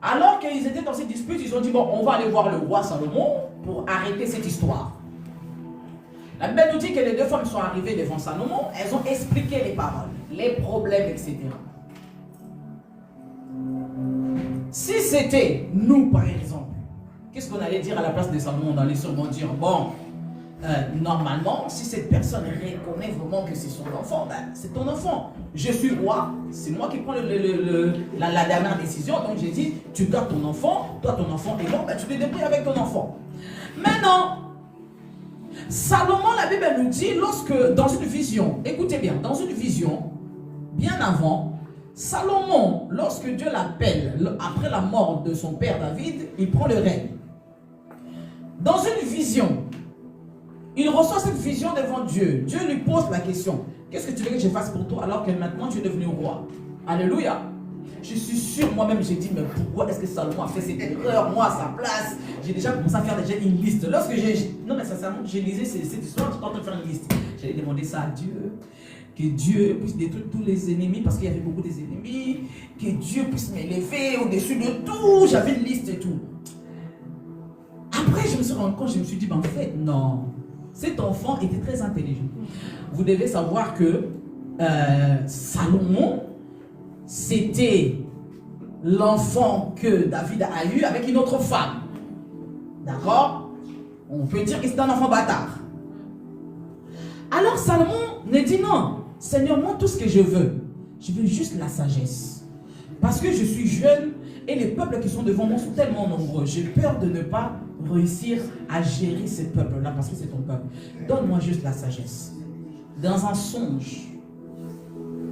Alors qu'ils étaient dans cette dispute, ils ont dit bon, on va aller voir le roi Salomon pour arrêter cette histoire. La Bible nous dit que les deux femmes sont arrivées devant Salomon, elles ont expliqué les paroles, les problèmes, etc. Si c'était nous, par exemple, qu'est-ce qu'on allait dire à la place de Salomon? On allait sûrement dire, bon, normalement, si cette personne reconnaît vraiment que c'est son enfant, ben, c'est ton enfant. Je suis roi, c'est moi qui prends la dernière décision, donc j'ai dit, tu gardes ton enfant, toi ton enfant est mort, ben, tu te débrouilles avec ton enfant. Mais non, Salomon, la Bible nous dit, lorsque, dans une vision, écoutez bien, dans une vision, bien avant, Salomon, lorsque Dieu l'appelle, après la mort de son père David, il prend le règne. Dans une vision, il reçoit cette vision devant Dieu. Dieu lui pose la question, qu'est-ce que tu veux que je fasse pour toi alors que maintenant tu es devenu roi? Alléluia. Je suis sûr, moi-même, j'ai dit, mais pourquoi est-ce que Salomon a fait cette erreur? Moi, à sa place, j'ai déjà commencé à faire déjà une liste. Lorsque non, mais sincèrement, j'ai lisé cette histoire, j'étais en train de faire une liste. J'allais demander ça à Dieu, que Dieu puisse détruire tous les ennemis, parce qu'il y avait beaucoup des ennemis, que Dieu puisse m'élever au-dessus de tout. J'avais une liste et tout. Après, je me suis rendu compte, je me suis dit, ben, en fait, non. Cet enfant était très intelligent. Vous devez savoir que Salomon, c'était l'enfant que David a eu avec une autre femme. D'accord? On peut dire que c'est un enfant bâtard. Alors Salomon ne dit non, Seigneur, moi tout ce que je veux juste la sagesse. Parce que je suis jeune et les peuples qui sont devant moi sont tellement nombreux. J'ai peur de ne pas réussir à gérer ces peuples-là parce que c'est ton peuple. Donne-moi juste la sagesse. Dans un songe.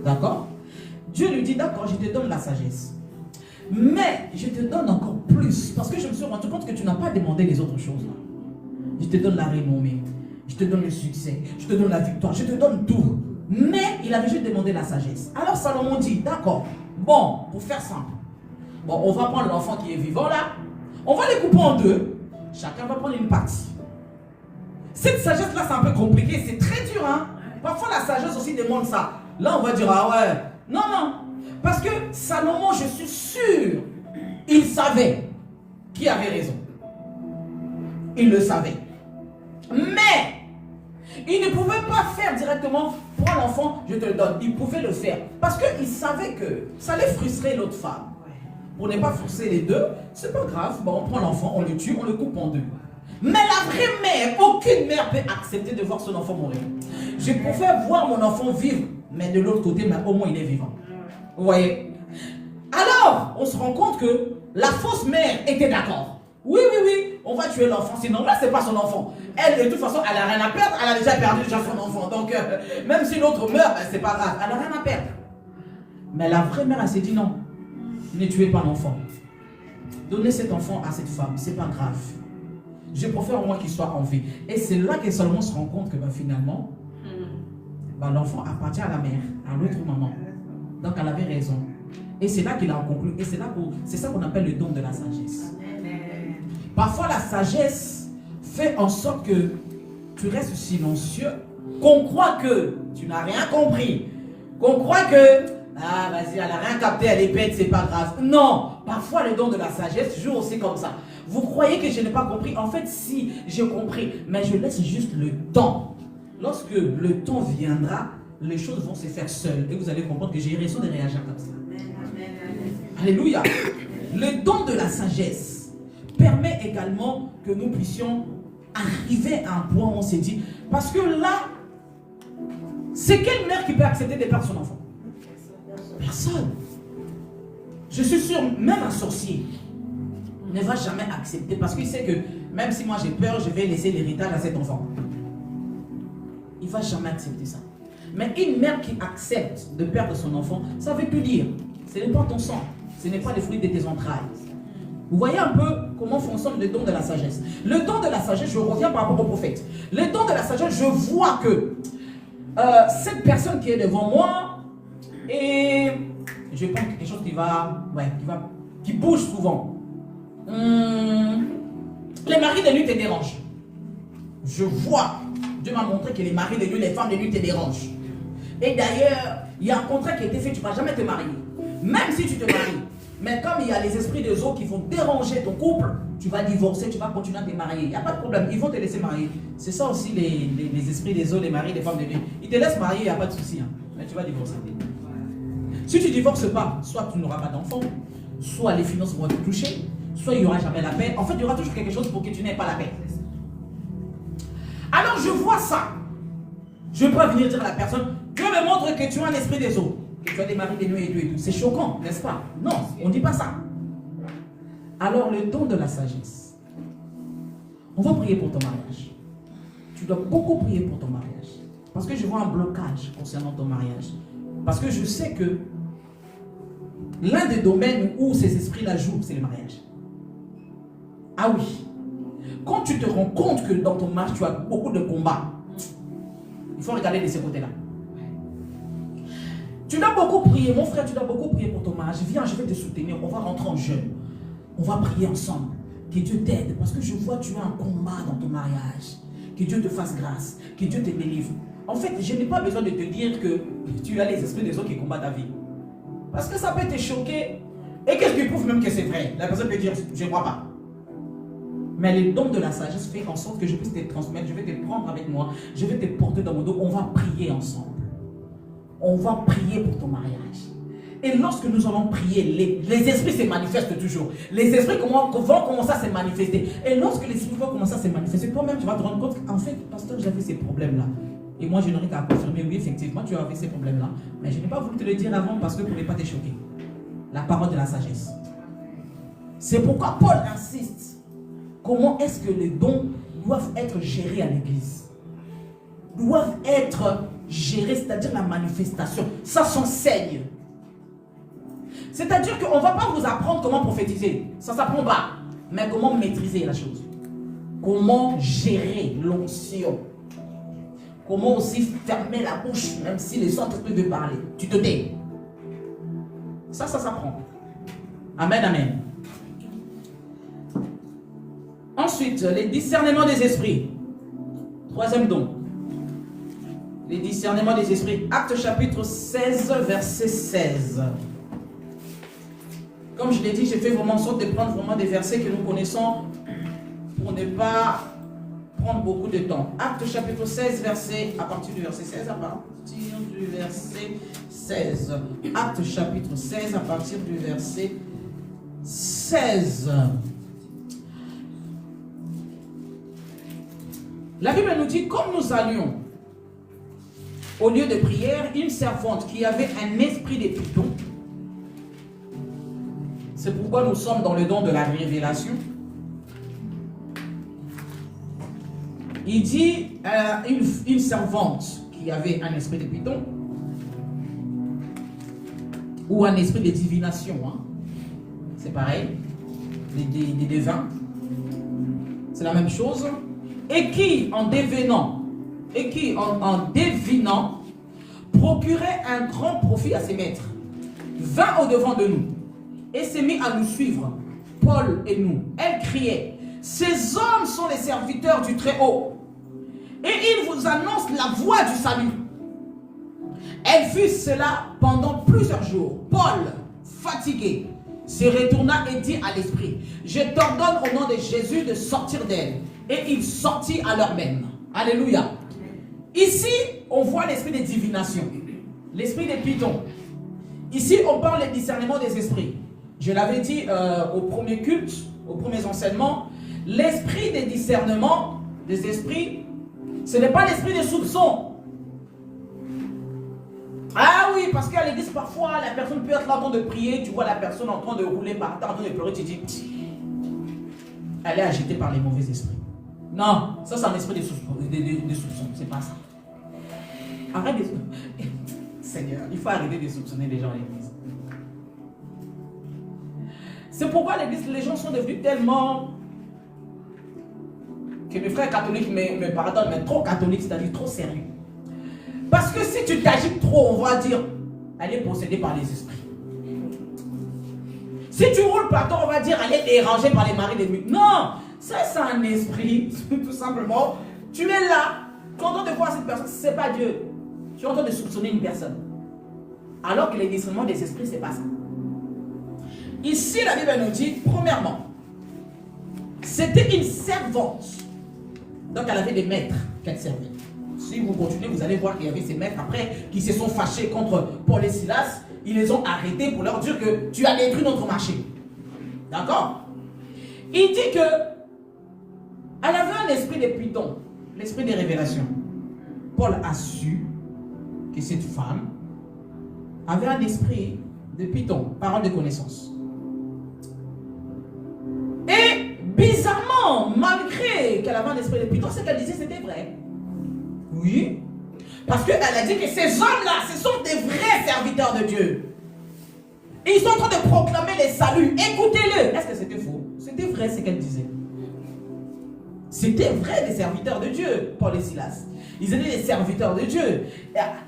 D'accord? Dieu lui dit, d'accord, je te donne la sagesse. Mais je te donne encore plus. Parce que je me suis rendu compte que tu n'as pas demandé les autres choses. Je te donne la renommée. Je te donne le succès. Je te donne la victoire. Je te donne tout. Mais il avait juste demandé la sagesse. Alors Salomon dit, d'accord, bon, pour faire simple. Bon, on va prendre l'enfant qui est vivant là. On va les couper en deux. Chacun va prendre une partie. Cette sagesse-là, c'est un peu compliqué. C'est très dur, hein. Parfois, la sagesse aussi demande ça. Là, on va dire, ah ouais. Non, non. Parce que Salomon, je suis sûr, il savait qui avait raison. Il le savait. Mais, il ne pouvait pas faire directement, prends l'enfant, je te le donne. Il pouvait le faire. Parce qu'il savait que ça allait frustrer l'autre femme. Pour ne pas frustrer les deux, c'est pas grave. Bon, on prend l'enfant, on le tue, on le coupe en deux. Mais la vraie mère, aucune mère peut accepter de voir son enfant mourir. Je pouvais voir mon enfant vivre, mais de l'autre côté, mais au moins il est vivant. Vous voyez? Alors, on se rend compte que la fausse mère était d'accord. Oui, on va tuer l'enfant. C'est normal, c'est pas son enfant. Elle, de toute façon, elle a rien à perdre. Elle a déjà perdu son enfant. Donc, même si l'autre meurt, ben, c'est pas grave. Elle a rien à perdre. Mais la vraie mère, elle s'est dit non. Ne tuez pas l'enfant. Donnez cet enfant à cette femme. C'est pas grave. Je préfère au moins qu'il soit en vie. Et c'est là que Salomon se rend compte que ben, finalement, ben, l'enfant appartient à la mère, à l'autre maman. Donc elle avait raison. Et c'est là qu'il a conclu. Et c'est ça qu'on appelle le don de la sagesse. Parfois la sagesse fait en sorte que tu restes silencieux, qu'on croit que tu n'as rien compris, qu'on croit que ah vas-y, elle n'a rien capté, elle est bête, c'est pas grave. Non, parfois le don de la sagesse joue aussi comme ça. Vous croyez que je n'ai pas compris? En fait, si, j'ai compris, mais je laisse juste le temps. Lorsque le temps viendra, les choses vont se faire seules. Et vous allez comprendre que j'ai raison de réagir comme ça. Alléluia. Le don de la sagesse permet également que nous puissions arriver à un point où on s'est dit, parce que là, c'est quelle mère qui peut accepter de perdre son enfant? Personne. Je suis sûr, même un sorcier ne va jamais accepter parce qu'il sait que même si moi j'ai peur, je vais laisser l'héritage à cet enfant. Il ne va jamais accepter ça. Mais une mère qui accepte de perdre son enfant, ça veut plus dire, ce n'est pas ton sang, ce n'est pas les fruits de tes entrailles. Vous voyez un peu comment fonctionne le don de la sagesse. Le don de la sagesse, je reviens par rapport au prophète. Le don de la sagesse, je vois que cette personne qui est devant moi, et je prends quelque chose qui bouge souvent. Les maris de nuit te dérangent. Je vois, Dieu m'a montré que les maris de nuit, les femmes de nuit te dérangent. Et d'ailleurs, il y a un contrat qui a été fait, tu ne vas jamais te marier. Même si tu te maries. Mais comme il y a les esprits des eaux qui vont déranger ton couple, tu vas divorcer, tu vas continuer à te marier. Il n'y a pas de problème, ils vont te laisser marier. C'est ça aussi les esprits des eaux, les maris, les femmes de nuit. Ils te laissent marier, il n'y a pas de souci. Hein. Mais tu vas divorcer. Si tu ne divorces pas, soit tu n'auras pas d'enfant, soit les finances vont être touchées, soit il n'y aura jamais la paix. En fait, il y aura toujours quelque chose pour que tu n'aies pas la paix. Alors je vois ça. Je peux venir dire à la personne, Dieu me montre que tu as un esprit des eaux, que tu as des maris des nuits et tout. C'est choquant, n'est-ce pas? Non, on ne dit pas ça. Alors le don de la sagesse. On va prier pour ton mariage. Tu dois beaucoup prier pour ton mariage. Parce que je vois un blocage concernant ton mariage. Parce que je sais que l'un des domaines où ces esprits-là jouent, c'est le mariage. Ah oui. Quand tu te rends compte que dans ton mariage, tu as beaucoup de combats, il faut regarder de ce côté-là. Tu dois beaucoup prier, mon frère, tu dois beaucoup prier pour ton mariage. Viens, je vais te soutenir, on va rentrer en jeûne. On va prier ensemble. Que Dieu t'aide, parce que je vois que tu as un combat dans ton mariage. Que Dieu te fasse grâce, que Dieu te délivre. En fait, je n'ai pas besoin de te dire que tu as les esprits des autres qui combattent ta vie. Parce que ça peut te choquer. Et qu'est-ce qui prouve même que c'est vrai? La personne peut dire, je ne crois pas. Mais le don de la sagesse fait en sorte que je puisse te transmettre, je vais te prendre avec moi, je vais te porter dans mon dos, on va prier ensemble. On va prier pour ton mariage. Et lorsque nous allons prier, les esprits se manifestent toujours. Les esprits vont commencer à se manifester. Et lorsque les esprits vont commencer à se manifester, toi-même tu vas te rendre compte qu'en fait, pasteur, j'avais ces problèmes-là. Et moi, je n'aurais qu'à confirmer, oui, effectivement, tu avais ces problèmes-là. Mais je n'ai pas voulu te le dire avant parce que pour ne pas te choquer. La parole de la sagesse. C'est pourquoi Paul insiste. Comment est-ce que les dons doivent être gérés à l'église? Doivent être gérés, c'est-à-dire la manifestation. Ça s'enseigne. C'est-à-dire qu'on ne va pas vous apprendre comment prophétiser. Ça ne s'apprend pas. Mais comment maîtriser la chose. Comment gérer l'onction. Comment aussi fermer la bouche, même si les autres peuvent parler. Tu te tais. Ça s'apprend. Amen, amen. Ensuite, les discernements des esprits. Troisième don. Les discernements des esprits. Actes chapitre 16, verset 16. Comme je l'ai dit, j'ai fait vraiment en sorte de prendre vraiment des versets que nous connaissons pour ne pas prendre beaucoup de temps. Actes chapitre 16, à partir du verset 16, à partir du verset 16. Actes chapitre 16, à partir du verset 16. La Bible nous dit, comme nous allions au lieu de prière, une servante qui avait un esprit de python. C'est pourquoi nous sommes dans le don de la révélation. Il dit une servante qui avait un esprit de python ou un esprit de divination. Hein. C'est pareil. Des devins. C'est la même chose. Et qui, en devinant, procurait un grand profit à ses maîtres, vint au-devant de nous et s'est mis à nous suivre, Paul et nous. Elle criait, ces hommes sont les serviteurs du Très-Haut, et ils vous annoncent la voie du salut. Elle fut cela pendant plusieurs jours. Paul, fatigué, se retourna et dit à l'esprit, je t'ordonne au nom de Jésus de sortir d'elle. Et il sortit à l'heure même. Alléluia. Ici, on voit l'esprit de divination. L'esprit de python. Ici, on parle du discernement des esprits. Je l'avais dit au premier culte, aux premiers enseignements. L'esprit de discernement des esprits, ce n'est pas l'esprit de soupçon. Ah oui, parce qu'à l'église, parfois, la personne peut être là en train de prier. Tu vois la personne en train de rouler par terre, en train de pleurer. Tu dis, elle est agitée par les mauvais esprits. Non, ça c'est un esprit de soupçon, c'est pas ça. Arrête de... Seigneur, il faut arrêter de soupçonner les gens à l'église. C'est pourquoi l'église, les gens sont devenus tellement... Que mes frères catholiques me pardonnent, mais trop catholiques, c'est-à-dire trop sérieux. Parce que si tu t'agites trop, on va dire, elle est possédée par les esprits. Si tu roules par toi, on va dire, elle est dérangée par les maris des nuits. Non, ça c'est un esprit, tout simplement. Tu es là, tu entends de voir cette personne, ce n'est pas Dieu. Tu entends de soupçonner une personne. Alors que les discernements des esprits, ce n'est pas ça. Ici, la Bible nous dit, premièrement, c'était une servante. Donc, elle avait des maîtres qu'elle servait. Si vous continuez, vous allez voir qu'il y avait ces maîtres après qui se sont fâchés contre Paul et Silas. Ils les ont arrêtés pour leur dire que tu as détruit notre marché. D'accord? Il dit que elle avait un esprit de python, l'esprit des révélations. Paul a su que cette femme avait un esprit de python, parole de connaissance. Et bizarrement, malgré qu'elle avait un esprit de python, ce qu'elle disait c'était vrai. Oui. Parce qu'elle a dit que ces hommes-là, ce sont des vrais serviteurs de Dieu. Et ils sont en train de proclamer les saluts. Écoutez-le. Est-ce que c'était faux? C'était vrai ce qu'elle disait. C'était vrai des serviteurs de Dieu, Paul et Silas. Ils étaient des serviteurs de Dieu.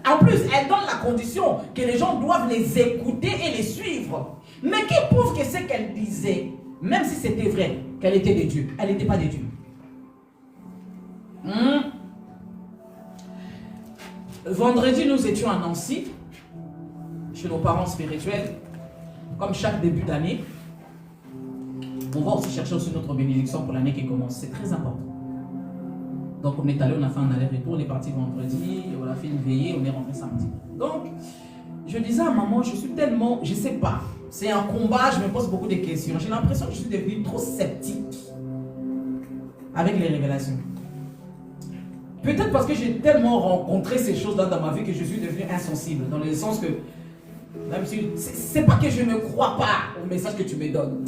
En plus, elle donne la condition que les gens doivent les écouter et les suivre. Mais qui prouve que ce qu'elle disait, même si c'était vrai, qu'elle était de Dieu, elle n'était pas de Dieu. Vendredi, nous étions à Nancy, chez nos parents spirituels, comme chaque début d'année. On va aussi chercher aussi notre bénédiction pour l'année qui commence. C'est très important. Donc on est allé, on a fait un aller-retour, on est parti vendredi, on a fait une veillée, on est rentré samedi. Donc, je disais à maman, je suis tellement, je ne sais pas, c'est un combat, je me pose beaucoup de questions. J'ai l'impression que je suis devenue trop sceptique avec les révélations. Peut-être parce que j'ai tellement rencontré ces choses-là dans ma vie que je suis devenue insensible, dans le sens que, même si, c'est pas que je ne crois pas au message que tu me donnes,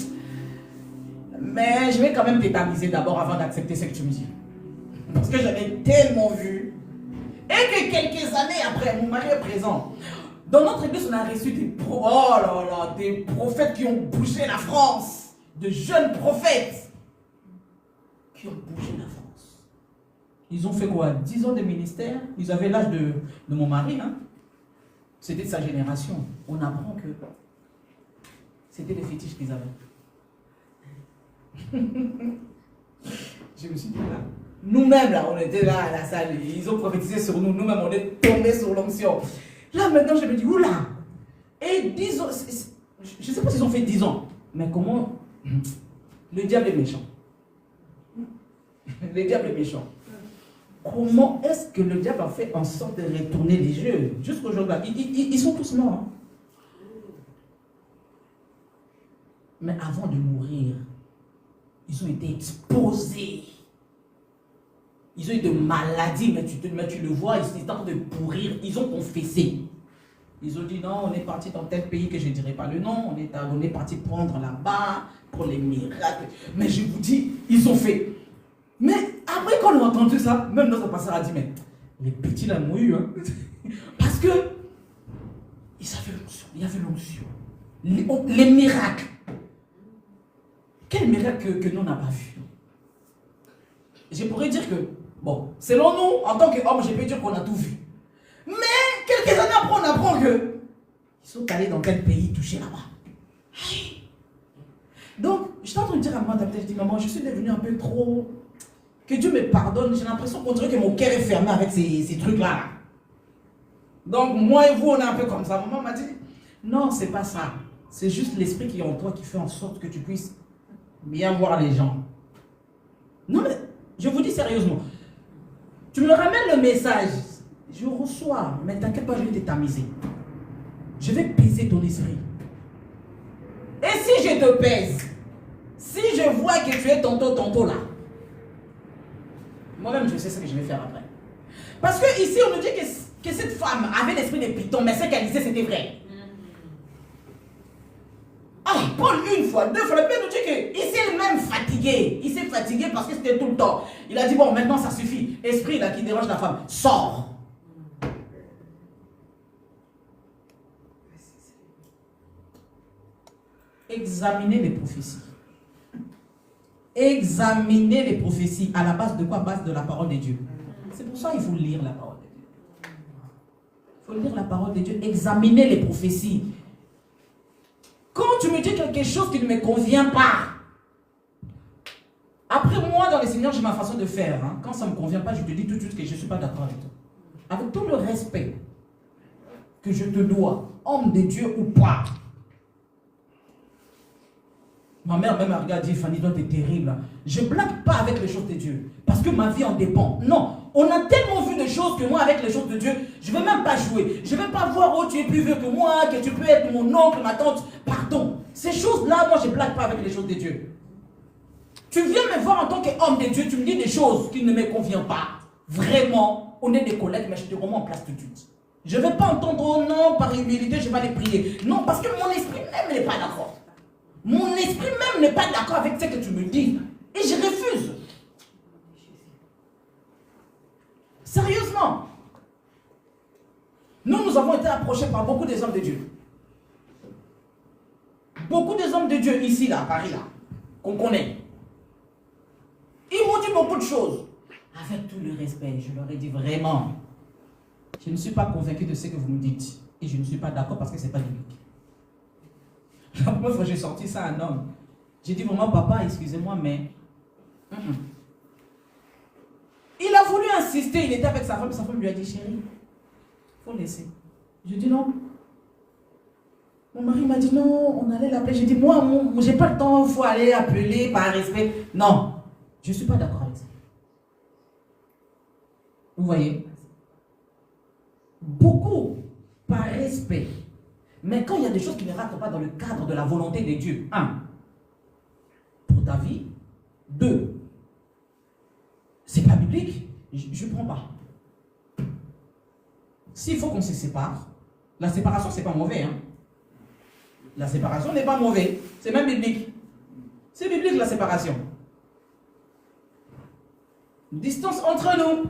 mais je vais quand même t'établir d'abord avant d'accepter ce que tu me dis. Parce que j'en ai tellement vu. Et que quelques années après, mon mari est présent. Dans notre église, on a reçu des prophètes qui ont bougé la France. De jeunes prophètes qui ont bougé la France. Ils ont fait quoi? 10 ans de ministère. Ils avaient l'âge de mon mari. Hein? C'était de sa génération. On apprend que c'était des fétiches qu'ils avaient. Je me suis dit là. Nous-mêmes, là, on était là à la salle, ils ont prophétisé sur nous, nous-mêmes, on est tombés sur l'onction. Là, maintenant, je me dis, oula! Et 10 ans, je ne sais pas s'ils ont fait 10 ans, mais comment? Le diable est méchant. Le diable est méchant. Comment est-ce que le diable a fait en sorte de retourner les jeux? Jusqu'aujourd'hui, ils sont tous morts. Hein? Mais avant de mourir, ils ont été exposés. Ils ont eu de maladies, mais tu le vois, ils sont en train de pourrir. Ils ont confessé. Ils ont dit non, on est parti dans tel pays que je ne dirai pas le nom. On est parti prendre là-bas pour les miracles. Mais je vous dis, ils ont fait. Mais après, quand on a entendu ça, même notre pasteur a dit, mais les petits là m'ont eu. Hein? Parce que ils avaient l'onction. Il y avait l'onction. Les miracles. Quel miracle que nous on n'a pas vu? Je pourrais dire que, bon, selon nous, en tant qu'homme, je peux dire qu'on a tout vu. Mais, quelques années après, on apprend que ils sont allés dans quel pays toucher là-bas. Donc, je suis en train de dire à maman, je dis, maman, je suis devenue un peu trop... Que Dieu me pardonne, j'ai l'impression qu'on dirait que mon cœur est fermé avec ces trucs-là. Donc, moi et vous, on est un peu comme ça. Maman m'a dit, non, c'est pas ça. C'est juste l'esprit qui est en toi qui fait en sorte que tu puisses bien voir les gens. Non, mais... Je vous dis sérieusement, tu me ramènes le message, je reçois, mais t'inquiète pas, je vais te tamiser. Je vais peser ton esprit. Et si je te pèse, si je vois que tu es tantôt là, moi-même je sais ce que je vais faire après. Parce que ici on nous dit que cette femme avait l'esprit de python, mais ce qu'elle disait c'était vrai. Ah, Paul, une fois, deux fois, la Bible nous dit qu'il s'est même fatigué. Il s'est fatigué parce que c'était tout le temps. Il a dit, bon, maintenant ça suffit. Esprit là qui dérange la femme, sors. examinez les prophéties. Examinez les prophéties. À la base de quoi? À la base de la parole de Dieu. C'est pour ça qu'il faut lire la parole de Dieu. Il faut lire la parole de Dieu. Examinez les prophéties. Quand tu me dis quelque chose qui ne me convient pas, après moi, dans le Seigneur, j'ai ma façon de faire. Hein. Quand ça ne me convient pas, je te dis tout de suite que je ne suis pas d'accord avec toi. Avec tout le respect que je te dois, homme de Dieu ou pas. Ma mère même a regardé, Fanny, toi t'es terrible. Je ne blague pas avec les choses de Dieu, parce que ma vie en dépend. Non, on a tellement vu de choses que moi, avec les choses de Dieu, je ne vais même pas jouer. Je ne vais pas voir, oh, tu es plus vieux que moi, que tu peux être mon oncle, ma tante. Pardon. Ces choses-là, moi, je ne blague pas avec les choses de Dieu. Tu viens me voir en tant qu'homme de Dieu, tu me dis des choses qui ne me conviennent pas. Vraiment, on est des collègues, mais je te remets en place tout de suite. Je ne vais pas entendre, oh non, par humilité, je vais aller prier. Non, parce que mon esprit même n'est pas d'accord. Mon esprit même n'est pas d'accord avec ce que tu me dis. Et je refuse. Sérieusement. Nous avons été approchés par beaucoup des hommes de Dieu. Beaucoup des hommes de Dieu ici, là, à Paris, là, qu'on connaît. Ils m'ont dit beaucoup de choses. Avec tout le respect, je leur ai dit vraiment, je ne suis pas convaincu de ce que vous me dites. Et je ne suis pas d'accord parce que ce n'est pas biblique. La première fois que j'ai sorti ça à un homme, j'ai dit vraiment, papa, excusez-moi, mais... Il a voulu insister, il était avec sa femme lui a dit, chérie, il faut laisser. Je dis non. Mon mari m'a dit non, on allait l'appeler. J'ai dit, moi, j'ai pas le temps, il faut aller appeler par respect. Non, je ne suis pas d'accord avec ça. Vous voyez? Beaucoup par respect. Mais quand il y a des choses qui ne rentrent pas dans le cadre de la volonté de Dieu, 1, pour ta vie, 2, c'est pas biblique, je ne prends pas. S'il faut qu'on se sépare, la séparation, c'est pas mauvais. Hein? La séparation n'est pas mauvais, c'est même biblique. C'est biblique la séparation. Distance entre nous,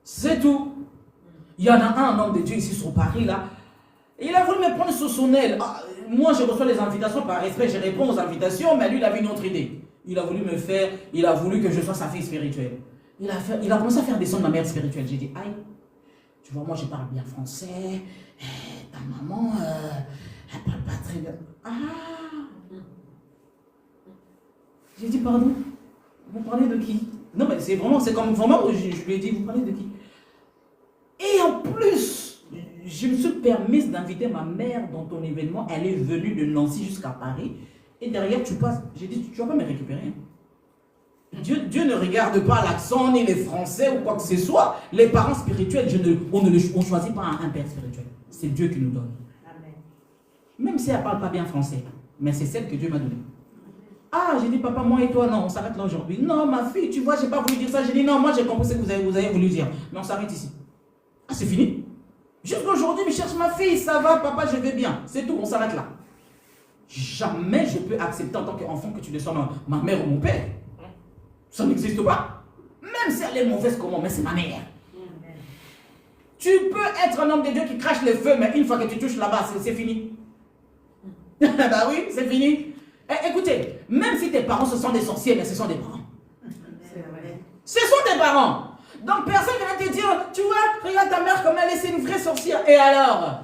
c'est tout. Il y en a un homme de Dieu ici sur Paris, là. Il a voulu me prendre sous son aile. Ah, moi, je reçois les invitations par respect, je réponds aux invitations, mais lui, il avait une autre idée. Il a voulu me faire, il a voulu que je sois sa fille spirituelle. Il a commencé à faire descendre ma mère spirituelle. J'ai dit, aïe, tu vois, moi, je parle bien français. Ta maman, elle parle pas très bien. Ah! J'ai dit, pardon, vous parlez de qui? Non, mais c'est vraiment, c'est comme vraiment, je lui ai dit, vous parlez de qui? Et en plus, je me suis permise d'inviter ma mère dans ton événement. Elle est venue de Nancy jusqu'à Paris. Et derrière, tu passes. J'ai dit, tu vas pas me récupérer. Dieu ne regarde pas l'accent, ni les Français ou quoi que ce soit. Les parents spirituels, on ne choisit pas un père spirituel. C'est Dieu qui nous donne. Amen. Même si elle ne parle pas bien français. Mais c'est celle que Dieu m'a donnée. Ah, j'ai dit, papa, moi et toi, non, on s'arrête là aujourd'hui. Non, ma fille, tu vois, je n'ai pas voulu dire ça. J'ai dit, non, moi j'ai compris ce que vous avez voulu dire. Mais on s'arrête ici. Ah, c'est fini. Jusqu'aujourd'hui, je cherche ma fille, ça va, papa, je vais bien. C'est tout, on s'arrête là. Jamais je peux accepter en tant qu'enfant que tu ne sois ma mère ou mon père. Ça n'existe pas. Même si elle est mauvaise comment, mais c'est ma mère. Tu peux être un homme de Dieu qui crache le feu, mais une fois que tu touches là-bas, c'est fini. Bah oui, c'est fini. Et, écoutez, même si tes parents ce sont des sorciers, mais ce sont des parents. Ce sont des parents. Donc personne ne va te dire, tu vois, regarde ta mère comme elle est, c'est une vraie sorcière. Et alors?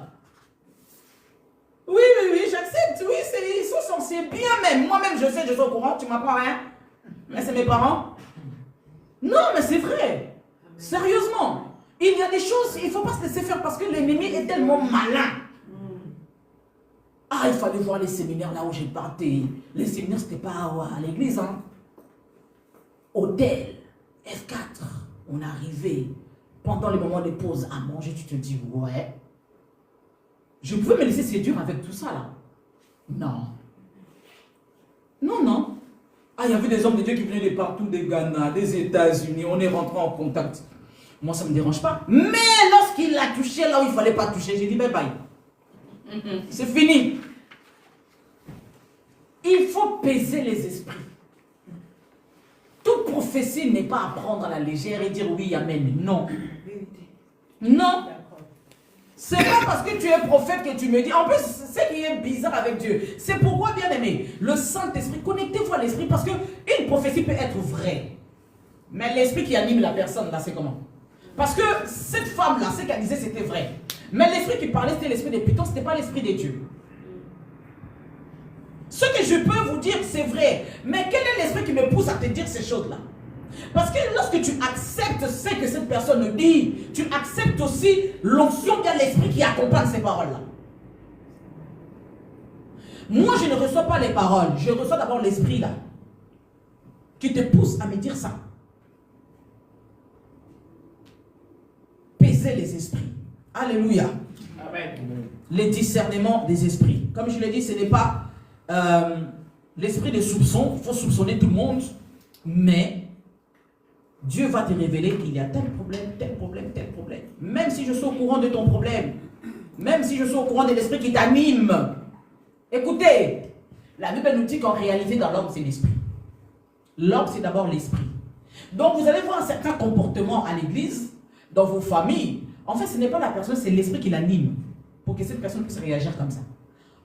Oui, j'accepte. Oui, ils sont sorciers. Bien même. Moi-même, je sais, je suis au courant. Tu m'apprends rien. Mais c'est mes parents. Non, mais c'est vrai. Sérieusement. Il y a des choses, il ne faut pas se laisser faire parce que l'ennemi est tellement malin. Ah, il fallait voir les séminaires là où j'ai parti. Les séminaires, ce n'était pas à l'église. Hein. Hôtel, F4. On est arrivé. Pendant les moments de pause à manger, tu te dis, ouais. Je pouvais me laisser séduire avec tout ça là. Non. Non. Ah, il y avait des hommes de Dieu qui venaient de partout, des Ghana, des États-Unis. On est rentré en contact. Moi, ça ne me dérange pas. Mais lorsqu'il l'a touché là où il ne fallait pas toucher, j'ai dit bye bye. C'est fini. Il faut peser les esprits. Toute prophétie n'est pas à prendre à la légère et dire oui, amen. Non. Non. C'est pas parce que tu es prophète que tu me dis. En plus, c'est ce qui est bizarre avec Dieu. C'est pourquoi, bien aimé, le Saint-Esprit, connectez-vous à l'Esprit, parce qu'une prophétie peut être vraie. Mais l'Esprit qui anime la personne, là, c'est comment? Parce que cette femme-là, ce qu'elle disait, c'était vrai. Mais l'Esprit qui parlait, c'était l'Esprit des pitons, ce n'était pas l'Esprit de Dieu. Ce que je peux vous dire, c'est vrai. Mais quel est l'Esprit qui me pousse à te dire ces choses-là? Parce que lorsque tu acceptes ce que cette personne dit, tu acceptes aussi l'onction, bien l'Esprit qui accompagne ces paroles-là. Moi, je ne reçois pas les paroles. Je reçois d'abord l'Esprit là, qui te pousse à me dire ça. Paiser les esprits. Alléluia. Amen. Les discernements des esprits. Comme je l'ai dit, ce n'est pas l'esprit de soupçon. Il faut soupçonner tout le monde. Mais Dieu va te révéler qu'il y a tel problème, tel problème, tel problème. Même si je suis au courant de ton problème. Même si je suis au courant de l'esprit qui t'anime. Écoutez, la Bible nous dit qu'en réalité, dans l'homme, c'est l'esprit. L'homme, c'est d'abord l'esprit. Donc, vous allez voir un certain comportement à l'église, dans vos familles. En fait, ce n'est pas la personne, c'est l'esprit qui l'anime. Pour que cette personne puisse réagir comme ça.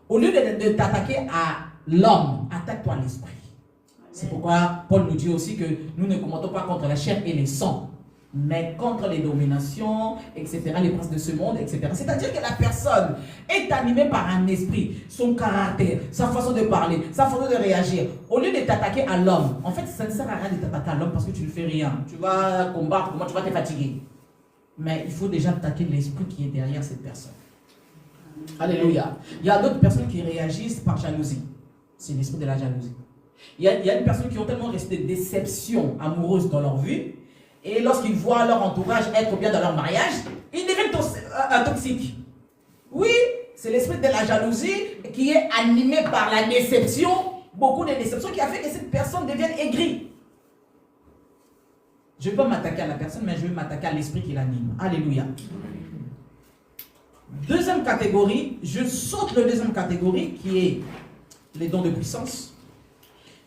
Au lieu de t'attaquer à l'homme, attaque-toi à l'esprit. C'est pourquoi Paul nous dit aussi que nous ne combattons pas contre la chair et les sangs, mais contre les dominations, etc., les princes de ce monde, etc. C'est-à-dire que la personne est animée par un esprit, son caractère, sa façon de parler, sa façon de réagir. Au lieu de t'attaquer à l'homme, en fait, ça ne sert à rien de t'attaquer à l'homme parce que tu ne fais rien. Tu vas combattre, comment tu vas te fatiguer. Mais il faut déjà attaquer l'esprit qui est derrière cette personne. Alléluia. Il y a d'autres personnes qui réagissent par jalousie. C'est l'esprit de la jalousie. Il y a des personnes qui ont tellement resté de déceptions amoureuses dans leur vie. Et lorsqu'ils voient leur entourage être bien dans leur mariage, ils deviennent toxiques. Oui, c'est l'esprit de la jalousie qui est animé par la déception. Beaucoup de déceptions qui a fait que cette personne devienne aigrie. Je ne vais pas m'attaquer à la personne, mais je vais m'attaquer à l'esprit qui l'anime. Alléluia. Deuxième catégorie, je saute la deuxième catégorie qui est les dons de puissance.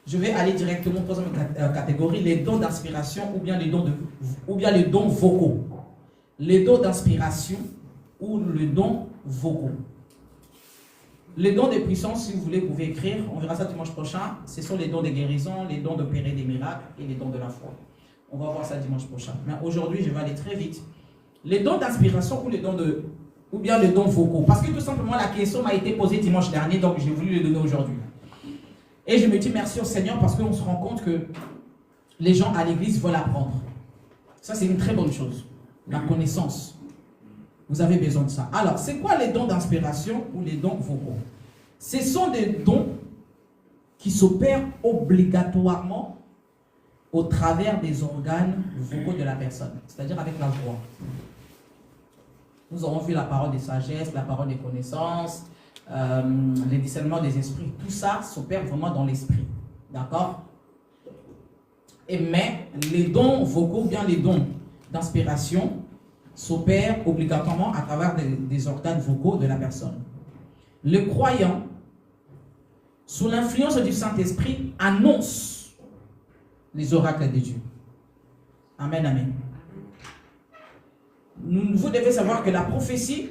Je vais aller directement à la troisième catégorie, les dons d'inspiration ou bien les dons vocaux. Les dons d'inspiration ou les dons vocaux. Les dons de puissance, si vous voulez, vous pouvez écrire, on verra ça dimanche prochain. Ce sont les dons de guérison, les dons d'opérer des miracles et les dons de la foi. On va voir ça dimanche prochain. Mais aujourd'hui, je vais aller très vite. Les dons d'inspiration ou bien les dons vocaux. Parce que tout simplement, la question m'a été posée dimanche dernier, donc j'ai voulu le donner aujourd'hui. Et je me dis merci au Seigneur parce qu'on se rend compte que les gens à l'église veulent apprendre. Ça, c'est une très bonne chose. La connaissance. Vous avez besoin de ça. Alors, c'est quoi les dons d'inspiration ou les dons vocaux? Ce sont des dons qui s'opèrent obligatoirement au travers des organes vocaux de la personne, c'est-à-dire avec la voix. Nous avons vu la parole de sagesse, la parole des connaissances, les discernements des esprits. Tout ça s'opère vraiment dans l'esprit. D'accord? Mais les dons vocaux, bien les dons d'inspiration, s'opèrent obligatoirement à travers des organes vocaux de la personne. Le croyant, sous l'influence du Saint-Esprit, annonce les oracles de Dieu. Amen, amen. Vous devez savoir que la prophétie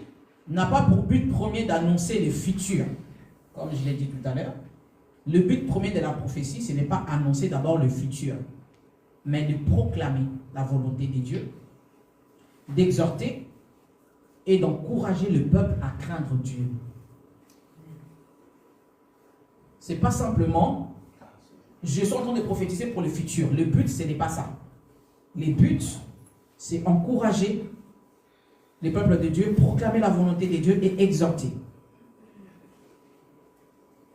n'a pas pour but premier d'annoncer le futur, comme je l'ai dit tout à l'heure. Le but premier de la prophétie, ce n'est pas annoncer d'abord le futur, mais de proclamer la volonté de Dieu, d'exhorter et d'encourager le peuple à craindre Dieu. Ce n'est pas simplement, je suis en train de prophétiser pour le futur. Le but, ce n'est pas ça. Le but, c'est encourager les peuples de Dieu, proclamer la volonté de Dieu et exhorter.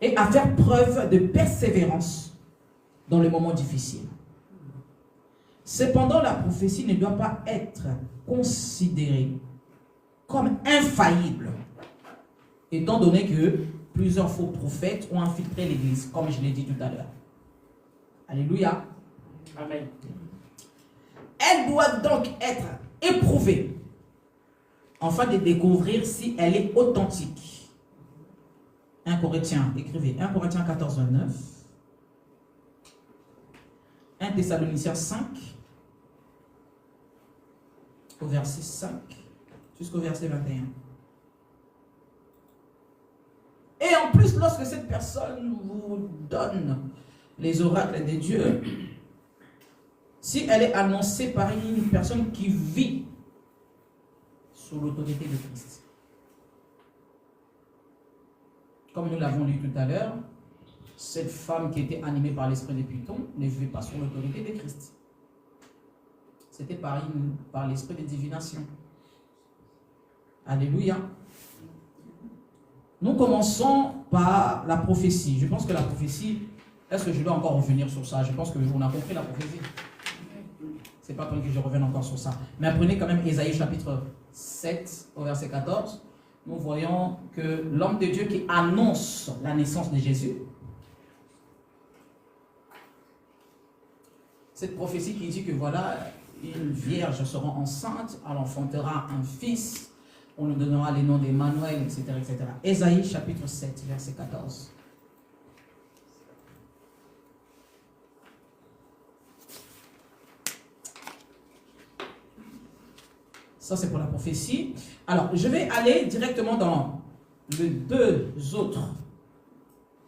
Et à faire preuve de persévérance dans les moments difficiles. Cependant, la prophétie ne doit pas être considérée comme infaillible, étant donné que plusieurs faux prophètes ont infiltré l'Église, comme je l'ai dit tout à l'heure. Alléluia. Amen. Elle doit donc être éprouvée afin de découvrir si elle est authentique. 1 Corinthiens, écrivez 1 Corinthiens 14, 29. 1 Thessaloniciens 5, au verset 5 jusqu'au verset 21. plus, lorsque cette personne vous donne les oracles des dieux, si elle est annoncée par une personne qui vit sous l'autorité de Christ. Comme nous l'avons lu tout à l'heure, cette femme qui était animée par l'esprit de Python ne vivait pas sous l'autorité de Christ. C'était par l'esprit de divination. Alléluia. Nous commençons par la prophétie. Je pense que la prophétie, est-ce que je dois encore revenir sur ça? Je pense qu'on a compris la prophétie. C'est pas pour que je revienne encore sur ça. Mais prenez quand même Ésaïe chapitre 7 au verset 14. Nous voyons que l'homme de Dieu qui annonce la naissance de Jésus, cette prophétie qui dit que voilà, une vierge sera enceinte, elle enfantera un fils, on lui donnera les noms d'Emmanuel, etc., etc. Ésaïe chapitre 7, verset 14. Ça, c'est pour la prophétie. Alors, je vais aller directement dans les deux autres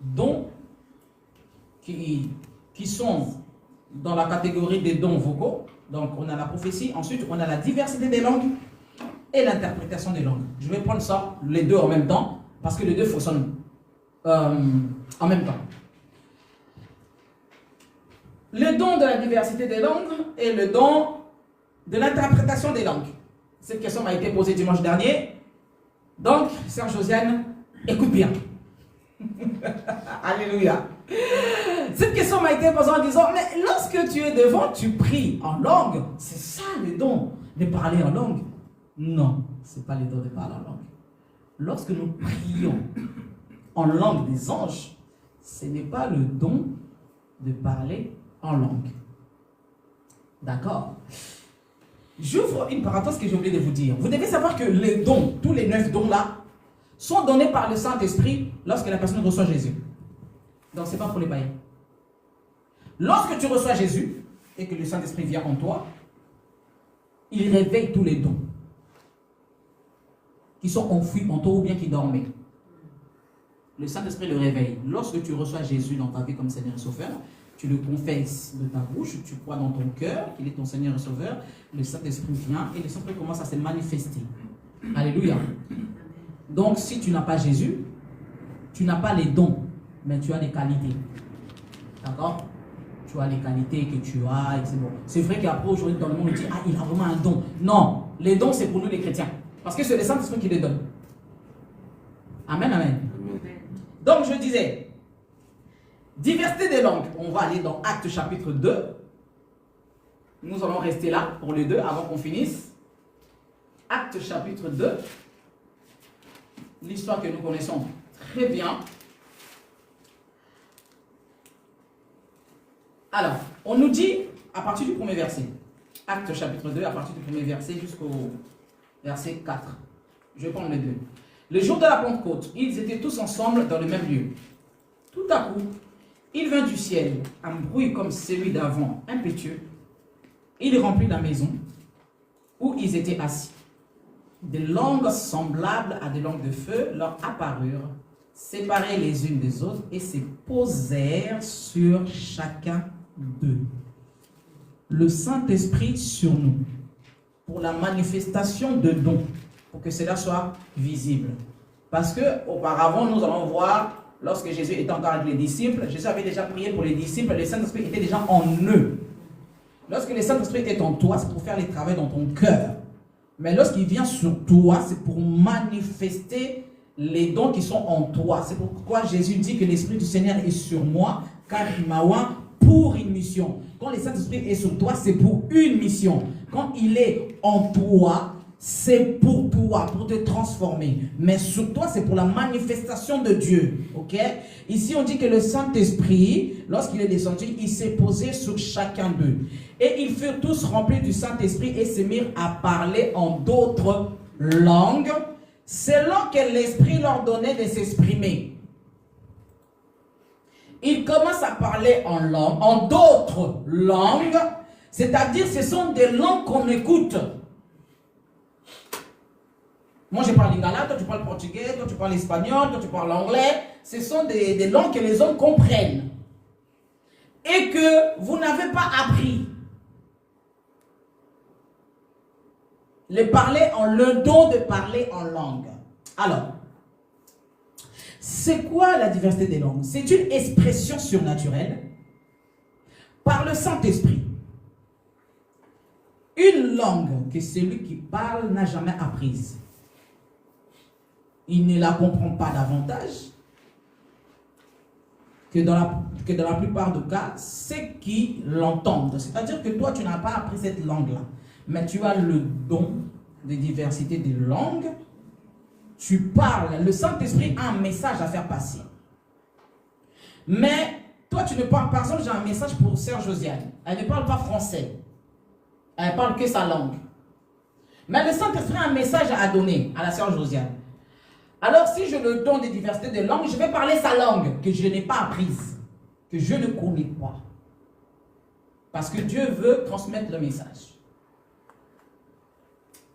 dons qui sont dans la catégorie des dons vocaux. Donc, on a la prophétie. Ensuite, on a la diversité des langues et l'interprétation des langues. Je vais prendre ça, les deux en même temps, parce que les deux fonctionnent en même temps. Le don de la diversité des langues et le don de l'interprétation des langues. Cette question m'a été posée dimanche dernier. Donc, Sœur Josiane, écoute bien. Alléluia. Cette question m'a été posée en disant, mais lorsque tu es devant, tu pries en langue. C'est ça le don de parler en langue? Non, ce n'est pas le don de parler en langue. Lorsque nous prions en langue des anges, ce n'est pas le don de parler en langue. D'accord? J'ouvre une parenthèse que j'ai oublié de vous dire. Vous devez savoir que les dons, tous les 9 dons-là, sont donnés par le Saint-Esprit lorsque la personne reçoit Jésus. Donc, ce n'est pas pour les païens. Lorsque tu reçois Jésus et que le Saint-Esprit vient en toi, il réveille tous les dons qui sont enfouis en toi ou bien qui dormaient. Le Saint-Esprit le réveille. Lorsque tu reçois Jésus dans ta vie comme Seigneur et Sauveur, tu le confesses de ta bouche, tu crois dans ton cœur qu'il est ton Seigneur et Sauveur, le Saint-Esprit vient et le Saint-Esprit commence à se manifester. Alléluia. Donc, si tu n'as pas Jésus, tu n'as pas les dons, mais tu as les qualités. D'accord? Tu as les qualités que tu as, et c'est bon. C'est vrai qu'après, aujourd'hui, dans le monde, on dit, ah, il a vraiment un don. Non, les dons, c'est pour nous les chrétiens. Parce que c'est le Saint-Esprit qui les donne. Amen, amen. Donc, je disais, diversité des langues. On va aller dans Actes chapitre 2. Nous allons rester là pour les deux avant qu'on finisse. Actes chapitre 2. L'histoire que nous connaissons très bien. Alors, on nous dit, à partir du premier verset, Actes chapitre 2, à partir du premier verset jusqu'au verset 4. Je vais prendre les deux. Le jour de la Pentecôte, ils étaient tous ensemble dans le même lieu. Tout à coup, il vint du ciel un bruit comme celui d'un vent impétueux. Il remplit la maison où ils étaient assis. Des langues semblables à des langues de feu leur apparurent, séparées les unes des autres, et se posèrent sur chacun d'eux. Le Saint-Esprit sur nous, pour la manifestation de dons, pour que cela soit visible. Parce que auparavant, nous allons voir, lorsque Jésus était encore avec les disciples, Jésus avait déjà prié pour les disciples, le Saint-Esprit était déjà en eux. Lorsque le Saint-Esprit est en toi, c'est pour faire les travaux dans ton cœur. Mais lorsqu'il vient sur toi, c'est pour manifester les dons qui sont en toi. C'est pourquoi Jésus dit que l'Esprit du Seigneur est sur moi, car il m'a oint pour une mission. Quand le Saint-Esprit est sur toi, c'est pour une mission. Quand il est en toi, c'est pour toi, pour te transformer. Mais sur toi, c'est pour la manifestation de Dieu. Ok? Ici, on dit que le Saint-Esprit, lorsqu'il est descendu, il s'est posé sur chacun d'eux. Et ils furent tous remplis du Saint-Esprit et se mirent à parler en d'autres langues, selon que l'Esprit leur donnait de s'exprimer. Ils commencent à parler en langue, en d'autres langues, c'est-à-dire ce sont des langues qu'on écoute. Moi, je parle lingala, toi, tu parles portugais, toi, tu parles espagnol, toi, tu parles anglais. Ce sont des langues que les hommes comprennent. Et que vous n'avez pas appris. Le don de parler en langue. Alors, c'est quoi la diversité des langues? C'est une expression surnaturelle par le Saint-Esprit. Une langue que celui qui parle n'a jamais apprise. Il ne la comprend pas davantage que dans la plupart des cas, ceux qui l'entendent. C'est-à-dire que toi, tu n'as pas appris cette langue-là, mais tu as le don de diversité des langues. Tu parles, le Saint-Esprit a un message à faire passer. Mais toi, tu ne parles pas. Par exemple, j'ai un message pour Sœur Josiane. Elle ne parle pas français. Elle parle que sa langue. Mais le Saint-Esprit a un message à donner à la Sœur Josiane. Alors, si je le donne de diversité de langues, je vais parler sa langue que je n'ai pas apprise, que je ne connais pas. Parce que Dieu veut transmettre le message.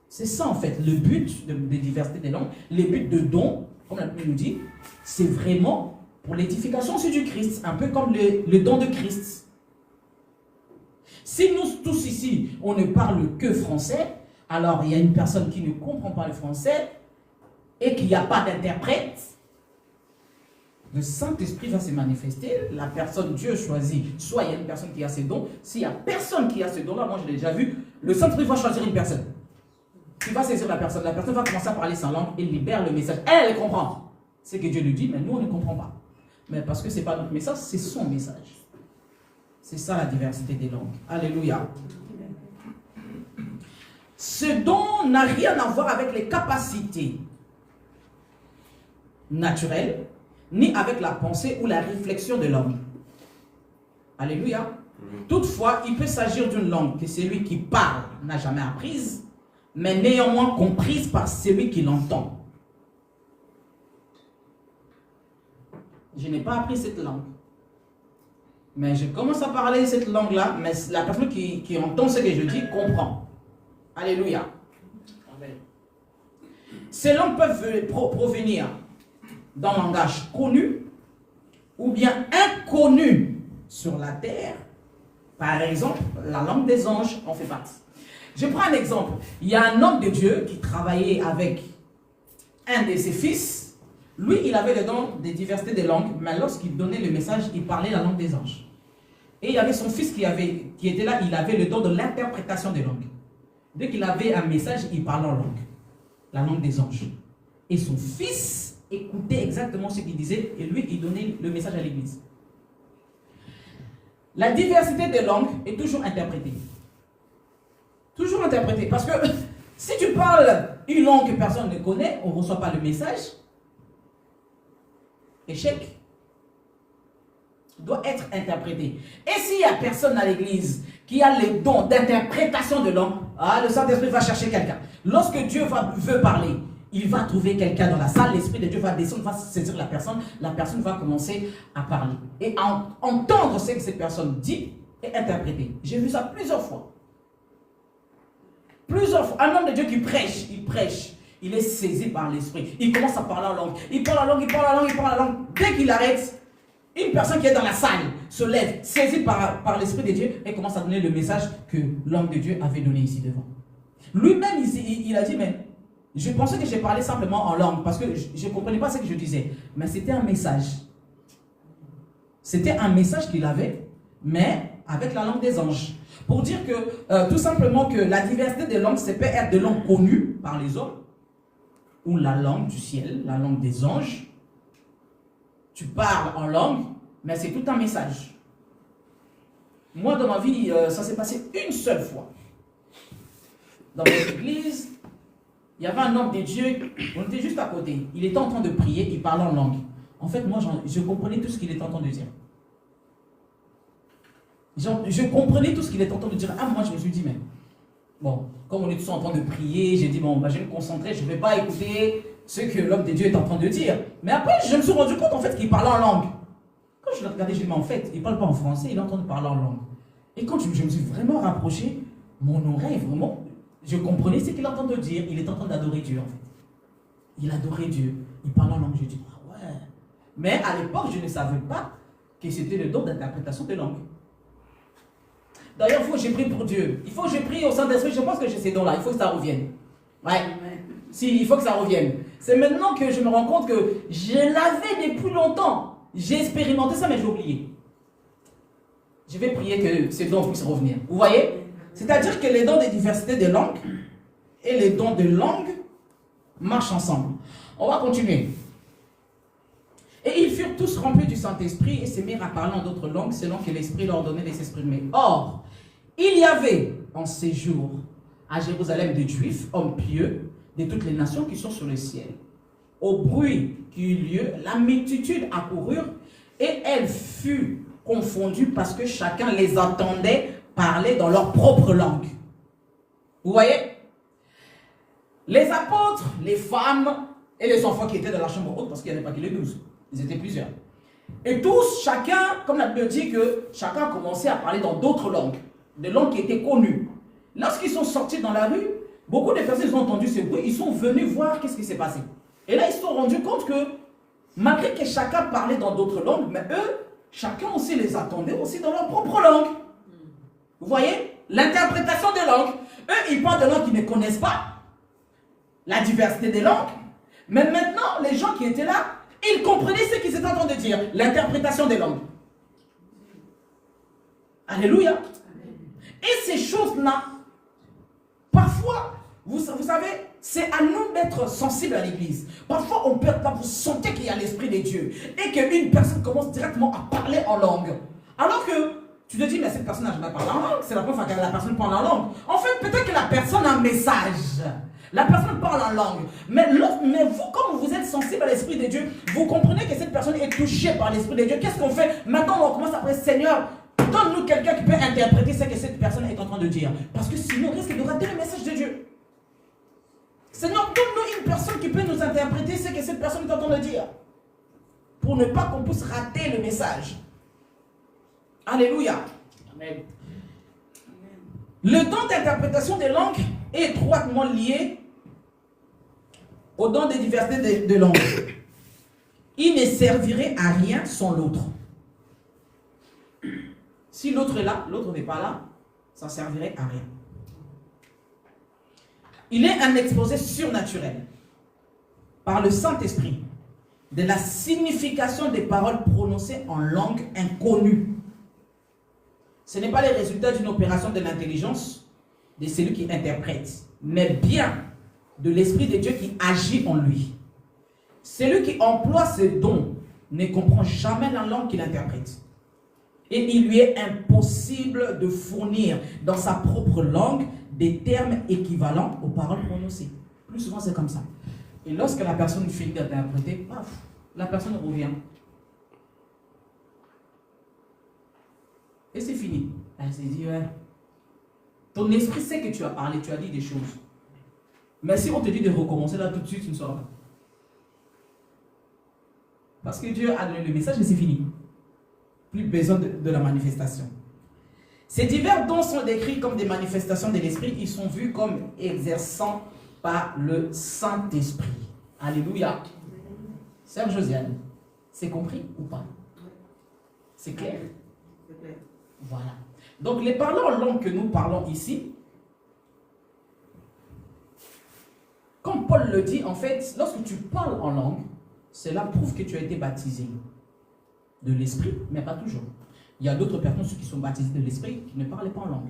C'est ça en fait, le but de diversité des langues, le but de don, comme la Bible nous dit, c'est vraiment pour l'édification aussi du Christ, un peu comme le don de Christ. Si nous tous ici, on ne parle que français, alors il y a une personne qui ne comprend pas le français et qu'il n'y a pas d'interprète, le Saint-Esprit va se manifester, la personne, Dieu choisit, soit il y a une personne qui a ses dons, s'il n'y a personne qui a ce don-là, moi je l'ai déjà vu, le Saint-Esprit va choisir une personne. Tu vas saisir la personne va commencer à parler sa langue et libère le message. Elle comprend ce que Dieu lui dit, mais nous on ne comprend pas. Mais parce que ce n'est pas notre message, c'est son message. C'est ça la diversité des langues. Alléluia. Ce don n'a rien à voir avec les capacités naturelles, ni avec la pensée ou la réflexion de l'homme. Alléluia. Toutefois, il peut s'agir d'une langue que celui qui parle n'a jamais apprise, mais néanmoins comprise par celui qui l'entend. Je n'ai pas appris cette langue. Mais je commence à parler cette langue-là, mais la personne qui entend ce que je dis comprend. Alléluia. Amen. Ces langues peuvent provenir d'un langage connu ou bien inconnu sur la terre. Par exemple, la langue des anges en fait partie. Je prends un exemple. Il y a un homme de Dieu qui travaillait avec un de ses fils. Lui, il avait le don de diversité des langues, mais lorsqu'il donnait le message, il parlait la langue des anges. Et il y avait son fils qui était là, il avait le don de l'interprétation des langues. Dès qu'il avait un message, il parlait en langue, la langue des anges. Et son fils écoutait exactement ce qu'il disait, et lui, il donnait le message à l'église. La diversité des langues est toujours interprétée. Toujours interprétée. Parce que si tu parles une langue que personne ne connaît, on ne reçoit pas le message. Échec. Doit être interprété. Et s'il n'y a personne à l'église qui a le don d'interprétation de langue, le Saint-Esprit va chercher quelqu'un. Lorsque Dieu veut parler, il va trouver quelqu'un dans la salle, l'Esprit de Dieu va descendre, va saisir la personne va commencer à parler. Et à entendre ce que cette personne dit et interpréter. J'ai vu ça plusieurs fois. Plusieurs fois. Un homme de Dieu qui prêche, il est saisi par l'Esprit. Il commence à parler en langue. Il parle en langue, il parle en langue, il parle en langue. Dès qu'il arrête, une personne qui est dans la salle se lève, saisie par l'Esprit de Dieu et commence à donner le message que l'homme de Dieu avait donné ici devant. Lui-même, il a dit, mais je pensais que j'ai parlé simplement en langue parce que je ne comprenais pas ce que je disais. Mais c'était un message. C'était un message qu'il avait, mais avec la langue des anges. Pour dire que, tout simplement, que la diversité des langues, c'est peut être des langues connues par les hommes, ou la langue du ciel, la langue des anges. Tu parles en langue, mais c'est tout un message. Moi, dans ma vie, ça s'est passé une seule fois. Dans notre église, il y avait un homme de Dieu, on était juste à côté. Il était en train de prier, il parlait en langue. En fait, moi, je comprenais tout ce qu'il était en train de dire. Je comprenais tout ce qu'il était en train de dire. Moi, je me suis dit, mais bon, comme on est tous en train de prier, j'ai dit, bon, je vais me concentrer, je ne vais pas écouter ce que l'homme de Dieu est en train de dire. Mais après, je me suis rendu compte, en fait, qu'il parlait en langue. Quand je l'ai regardé, je me suis dit, mais en fait, il ne parle pas en français, il est en train de parler en langue. Et quand je me suis vraiment rapproché, mon oreille, vraiment, je comprenais ce qu'il est en train de dire. Il est en train d'adorer Dieu, en fait. il adorait Dieu, il parlait en langue. Je dis, ah ouais. Mais à l'époque, je ne savais pas que c'était le don d'interprétation des langues. D'ailleurs, il faut que je prie pour Dieu. Il faut que je prie au Saint-Esprit. Je pense que j'ai ces dons-là. Il faut que ça revienne. Ouais. Si, il faut que ça revienne. C'est maintenant que je me rends compte que je l'avais depuis longtemps. J'ai expérimenté ça, mais j'ai oublié. Je vais prier que ces dons puissent revenir. Vous voyez? C'est-à-dire que les dons de diversité de langues et les dons de langue marchent ensemble. On va continuer. Et ils furent tous remplis du Saint-Esprit et se mirent à parler en d'autres langues selon que l'Esprit leur donnait de s'exprimer. Or, il y avait en ces jours à Jérusalem des Juifs, hommes pieux, de toutes les nations qui sont sur le ciel. Au bruit qui eut lieu, la multitude accourut et elle fut confondue parce que chacun les entendait parler dans leur propre langue. Vous voyez? Les apôtres, les femmes et les enfants qui étaient dans la chambre haute, parce qu'il n'y en avait pas que les 12, ils étaient plusieurs. Et tous, chacun, comme la Bible dit que chacun a commencé à parler dans d'autres langues, des langues qui étaient connues. Lorsqu'ils sont sortis dans la rue, beaucoup de personnes ont entendu ce bruit, ils sont venus voir qu'est-ce qui s'est passé. Et là, ils se sont rendus compte que, malgré que chacun parlait dans d'autres langues, mais eux, chacun aussi les attendait aussi dans leur propre langue. Vous voyez? L'interprétation des langues. Eux, ils parlent de langues qu'ils ne connaissent pas. La diversité des langues. Mais maintenant, les gens qui étaient là, ils comprenaient ce qu'ils étaient en train de dire. L'interprétation des langues. Alléluia. Et ces choses-là, parfois, vous savez, c'est à nous d'être sensibles à l'église. Parfois, on peut vous sentez qu'il y a l'Esprit de Dieu et qu'une personne commence directement à parler en langue. Alors que tu te dis, mais cette personne n'a jamais parlé en langue. C'est la première fois que la personne parle en langue. En fait, peut-être que la personne a un message. La personne parle en langue. Mais vous, comme vous êtes sensible à l'Esprit de Dieu, vous comprenez que cette personne est touchée par l'Esprit de Dieu. Qu'est-ce qu'on fait? Maintenant, on commence à prier, Seigneur, donne-nous quelqu'un qui peut interpréter ce que cette personne est en train de dire. Parce que sinon, on risque de rater le message de Dieu. Seigneur, donne-nous une personne qui peut nous interpréter ce que cette personne est en train de dire. Pour ne pas qu'on puisse rater le message. Alléluia. Amen. Le don d'interprétation des langues est étroitement lié au don de diversité de langues. Il ne servirait à rien sans l'autre. Si l'autre est là, l'autre n'est pas là, ça ne servirait à rien. Il est un exposé surnaturel par le Saint-Esprit de la signification des paroles prononcées en langue inconnue. Ce n'est pas le résultat d'une opération de l'intelligence de celui qui interprète, mais bien de l'Esprit de Dieu qui agit en lui. Celui qui emploie ce don ne comprend jamais la langue qu'il interprète. Et il lui est impossible de fournir dans sa propre langue des termes équivalents aux paroles prononcées. Plus souvent, c'est comme ça. Et lorsque la personne finit d'interpréter, la personne revient. Et c'est fini. Elle s'est dit, ouais. Ton esprit sait que tu as parlé, tu as dit des choses. Mais si on te dit de recommencer là tout de suite, tu ne sauras pas. Parce que Dieu a donné le message et c'est fini. Plus besoin de la manifestation. Ces divers dons sont décrits comme des manifestations de l'esprit. Ils sont vus comme exerçant par le Saint-Esprit. Alléluia. Sœur Josiane, c'est compris ou pas? C'est clair? C'est clair. Voilà. Donc les parlants en langue que nous parlons ici, comme Paul le dit, en fait, lorsque tu parles en langue, cela prouve que tu as été baptisé de l'esprit, mais pas toujours. Il y a d'autres personnes qui sont baptisées de l'esprit qui ne parlent pas en langue.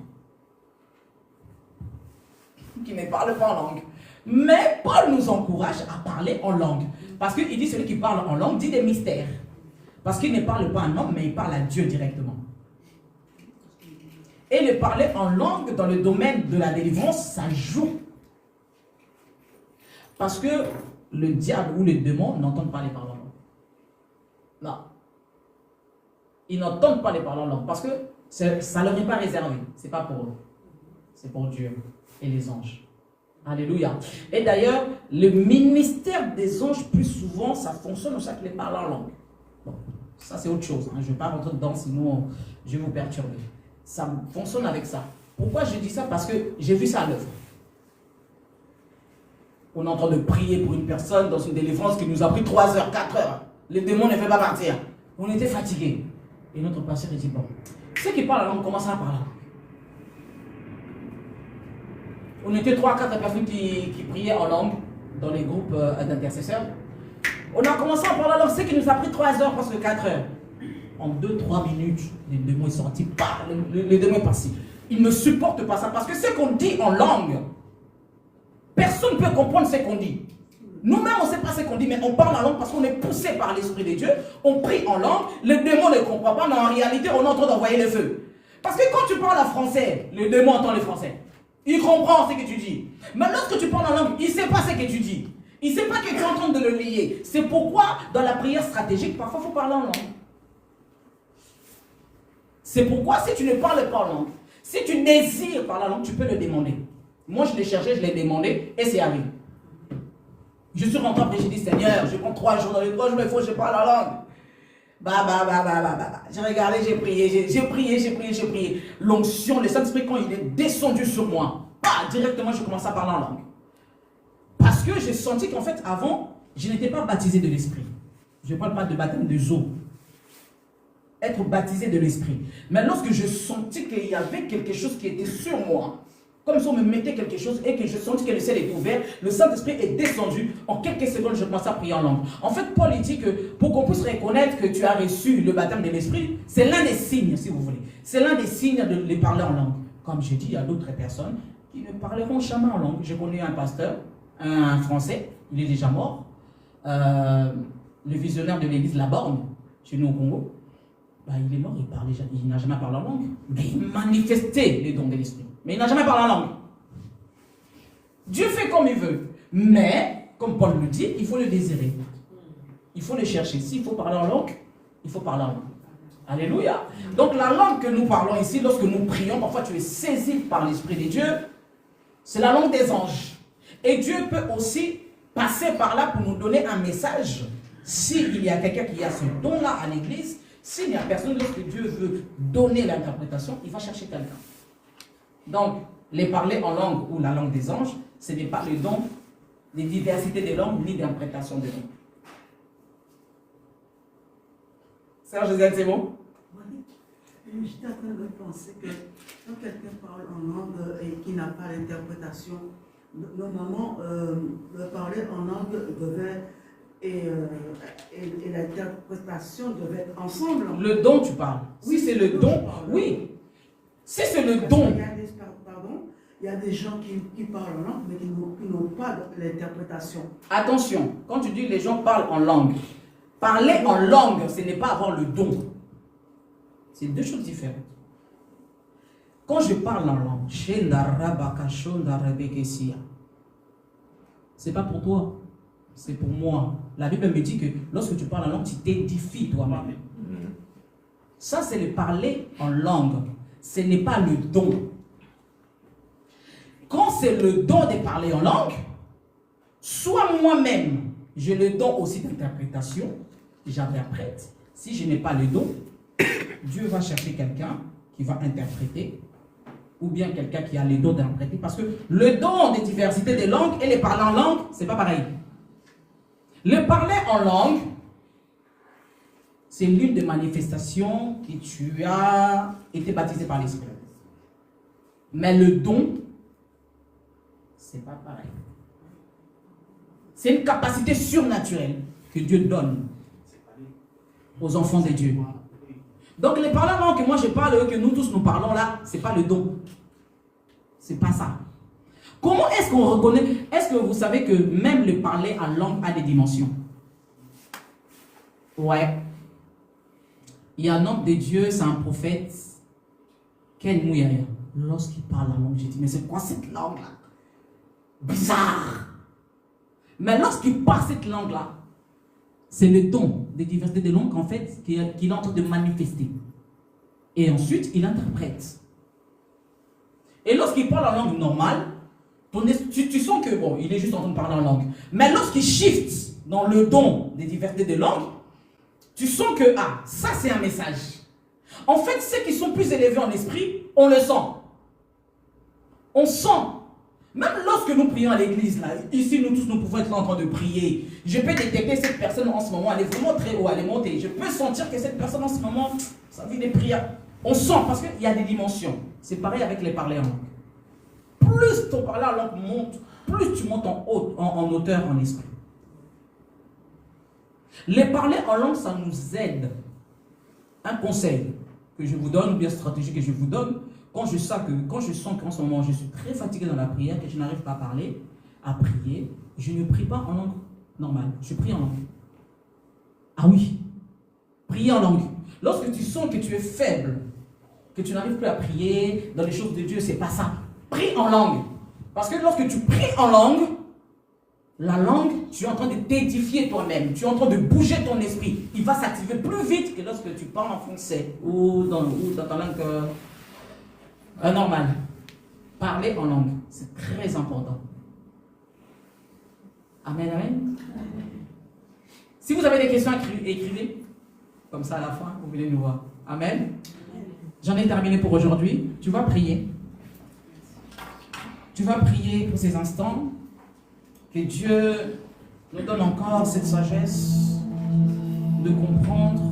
Qui ne parlent pas en langue. Mais Paul nous encourage à parler en langue. Parce qu'il dit celui qui parle en langue dit des mystères. Parce qu'il ne parle pas à un homme, mais il parle à Dieu directement. Et le parler en langue dans le domaine de la délivrance, ça joue. Parce que le diable ou les démons n'entendent pas les paroles en langue. Non. Ils n'entendent pas les paroles en langue. Parce que ça ne leur est pas réservé. Ce n'est pas pour eux. C'est pour Dieu et les anges. Alléluia. Et d'ailleurs, le ministère des anges, plus souvent, ça fonctionne au chaque les parle en langue. Bon, ça c'est autre chose. Hein. Je ne vais pas rentrer dedans, sinon je vais vous perturber. Ça fonctionne avec ça. Pourquoi je dis ça? Parce que j'ai vu ça à l'œuvre. On est en train de prier pour une personne dans une délivrance qui nous a pris 3 heures, 4 heures. Le démon ne fait pas partir. On était fatigués. Et notre pasteur dit, bon, ceux qui parlent la langue, commencent à parler. On était 3-4 personnes qui priaient en langue dans les groupes d'intercesseurs. On a commencé à parler la langue, ce qui nous a pris 3 heures, presque 4 heures. En 2-3 minutes, le démon est sorti, le démon est passé. Il ne supporte pas ça parce que ce qu'on dit en langue, personne ne peut comprendre ce qu'on dit. Nous-mêmes, on ne sait pas ce qu'on dit, mais on parle en langue parce qu'on est poussé par l'Esprit de Dieu. On prie en langue, le démon ne comprend pas, mais en réalité, on est en train d'envoyer le feu. Parce que quand tu parles en français, le démon entend le français. Il comprend ce que tu dis. Mais lorsque tu parles en langue, il ne sait pas ce que tu dis. Il ne sait pas que tu es en train de le lier. C'est pourquoi, dans la prière stratégique, parfois, il faut parler en langue. C'est pourquoi, si tu ne parles pas en langue, si tu désires parler en langue, tu peux le demander. Moi, je l'ai cherché, je l'ai demandé, et c'est arrivé. Je suis rentré après, j'ai dit, Seigneur, je prends 3 jours dans les 3 jours, il faut que je parle en langue. J'ai regardé, j'ai prié. L'onction, le Saint-Esprit, quand il est descendu sur moi, directement, je commence à parler en langue. Parce que j'ai senti qu'en fait, avant, je n'étais pas baptisé de l'Esprit. Je ne parle pas de baptême de eau. Être baptisé de l'Esprit. Mais lorsque je sentis qu'il y avait quelque chose qui était sur moi, comme si on me mettait quelque chose et que je sentis que le ciel est ouvert, le Saint-Esprit est descendu. En quelques secondes, je commence à prier en langue. En fait, Paul dit que pour qu'on puisse reconnaître que tu as reçu le baptême de l'Esprit, c'est l'un des signes, si vous voulez. C'est l'un des signes de parler en langue. Comme je dis, il y a d'autres personnes qui ne parleront jamais en langue. J'ai connu un pasteur, un Français, il est déjà mort, le visionnaire de l'église La Borne, chez nous au Congo. Il est mort, il n'a jamais parlé en langue. Mais il manifestait les dons de l'Esprit. Mais il n'a jamais parlé en langue. Dieu fait comme il veut. Mais, comme Paul le dit, il faut le désirer. Il faut le chercher. S'il faut parler en langue, il faut parler en langue. Alléluia. Donc la langue que nous parlons ici, lorsque nous prions, parfois tu es saisi par l'Esprit de Dieu, c'est la langue des anges. Et Dieu peut aussi passer par là pour nous donner un message. S'il y a quelqu'un qui a ce don-là à l'église, s'il n'y a personne, lorsque Dieu veut donner l'interprétation, il va chercher quelqu'un. Donc, les parler en langue ou la langue des anges, ce n'est pas le don des diversités des langues ni d'interprétation des langues. Sœur Josiane, c'est bon? Oui. J'étais en train de penser que quand quelqu'un parle en langue et qui n'a pas l'interprétation, normalement, le parler en langue devait et l'interprétation devait être ensemble. Le don, tu parles. Oui, c'est le don. Oui. Si c'est le don. Il y a des gens qui parlent en langue, mais qui n'ont pas l'interprétation. Attention, quand tu dis les gens parlent en langue, parler en langue, ce n'est pas avoir le don. C'est deux choses différentes. Quand je parle en langue, c'est pas pour toi, c'est pour moi. La Bible me dit que lorsque tu parles en langue, tu t'édifies toi-même. Ça, c'est le parler en langue. Ce n'est pas le don. Quand c'est le don de parler en langue, soit moi-même, j'ai le don aussi d'interprétation, j'interprète. Si je n'ai pas le don, Dieu va chercher quelqu'un qui va interpréter, ou bien quelqu'un qui a le don d'interpréter, parce que le don de diversité des langues et le parler en langue, c'est pas pareil. Le parler en langue, c'est l'une des manifestations que tu as été baptisé par l'Esprit. Mais le don, c'est pas pareil. C'est une capacité surnaturelle que Dieu donne aux enfants de Dieu. Donc les parler en langue que moi je parle, que nous tous nous parlons là, c'est pas le don. C'est pas ça. Comment est-ce qu'on reconnaît? Est-ce que vous savez que même le parler en langue a des dimensions? Ouais. Il y a un homme de Dieu, c'est un prophète. Ken Mouyaya. Lorsqu'il parle en langue, j'ai dit, mais c'est quoi cette langue-là? Bizarre. Mais lorsqu'il parle cette langue-là, c'est le don de diversité de langues en fait qu'il est en train de manifester. Et ensuite, il interprète. Et lorsqu'il parle en langue normale, tu sens que bon, il est juste en train de parler en langue. Mais lorsqu'il shift dans le don de diversité de langues, tu sens que ça c'est un message. En fait, ceux qui sont plus élevés en esprit, on le sent. On sent. Même lorsque nous prions à l'église, là, ici nous tous nous pouvons être là en train de prier. Je peux détecter cette personne en ce moment, elle est vraiment très haut, elle est montée. Je peux sentir que cette personne en ce moment, sa vie des prières. On sent parce qu'il y a des dimensions. C'est pareil avec les parler en langue. Plus ton parler en langue monte, plus tu montes en hauteur en esprit. Les parler en langue, ça nous aide. Un conseil que je vous donne, ou bien stratégie que je vous donne, quand je sens qu'en ce moment je suis très fatigué dans la prière, que je n'arrive pas à parler, à prier, je ne prie pas en langue normale, je prie en langue. Ah oui, prier en langue. Lorsque tu sens que tu es faible, que tu n'arrives plus à prier dans les choses de Dieu, c'est pas ça. Prie en langue. Parce que lorsque tu pries en langue, la langue, tu es en train de t'édifier toi-même, tu es en train de bouger ton esprit. Il va s'activer plus vite que lorsque tu parles en français ou dans ta langue normale. Parler en langue, c'est très important. Amen, amen. Si vous avez des questions, écrivez. Comme ça, à la fin, vous venez nous voir. Amen. J'en ai terminé pour aujourd'hui. Tu vas prier. Tu vas prier pour ces instants. Que Dieu nous donne encore cette sagesse de comprendre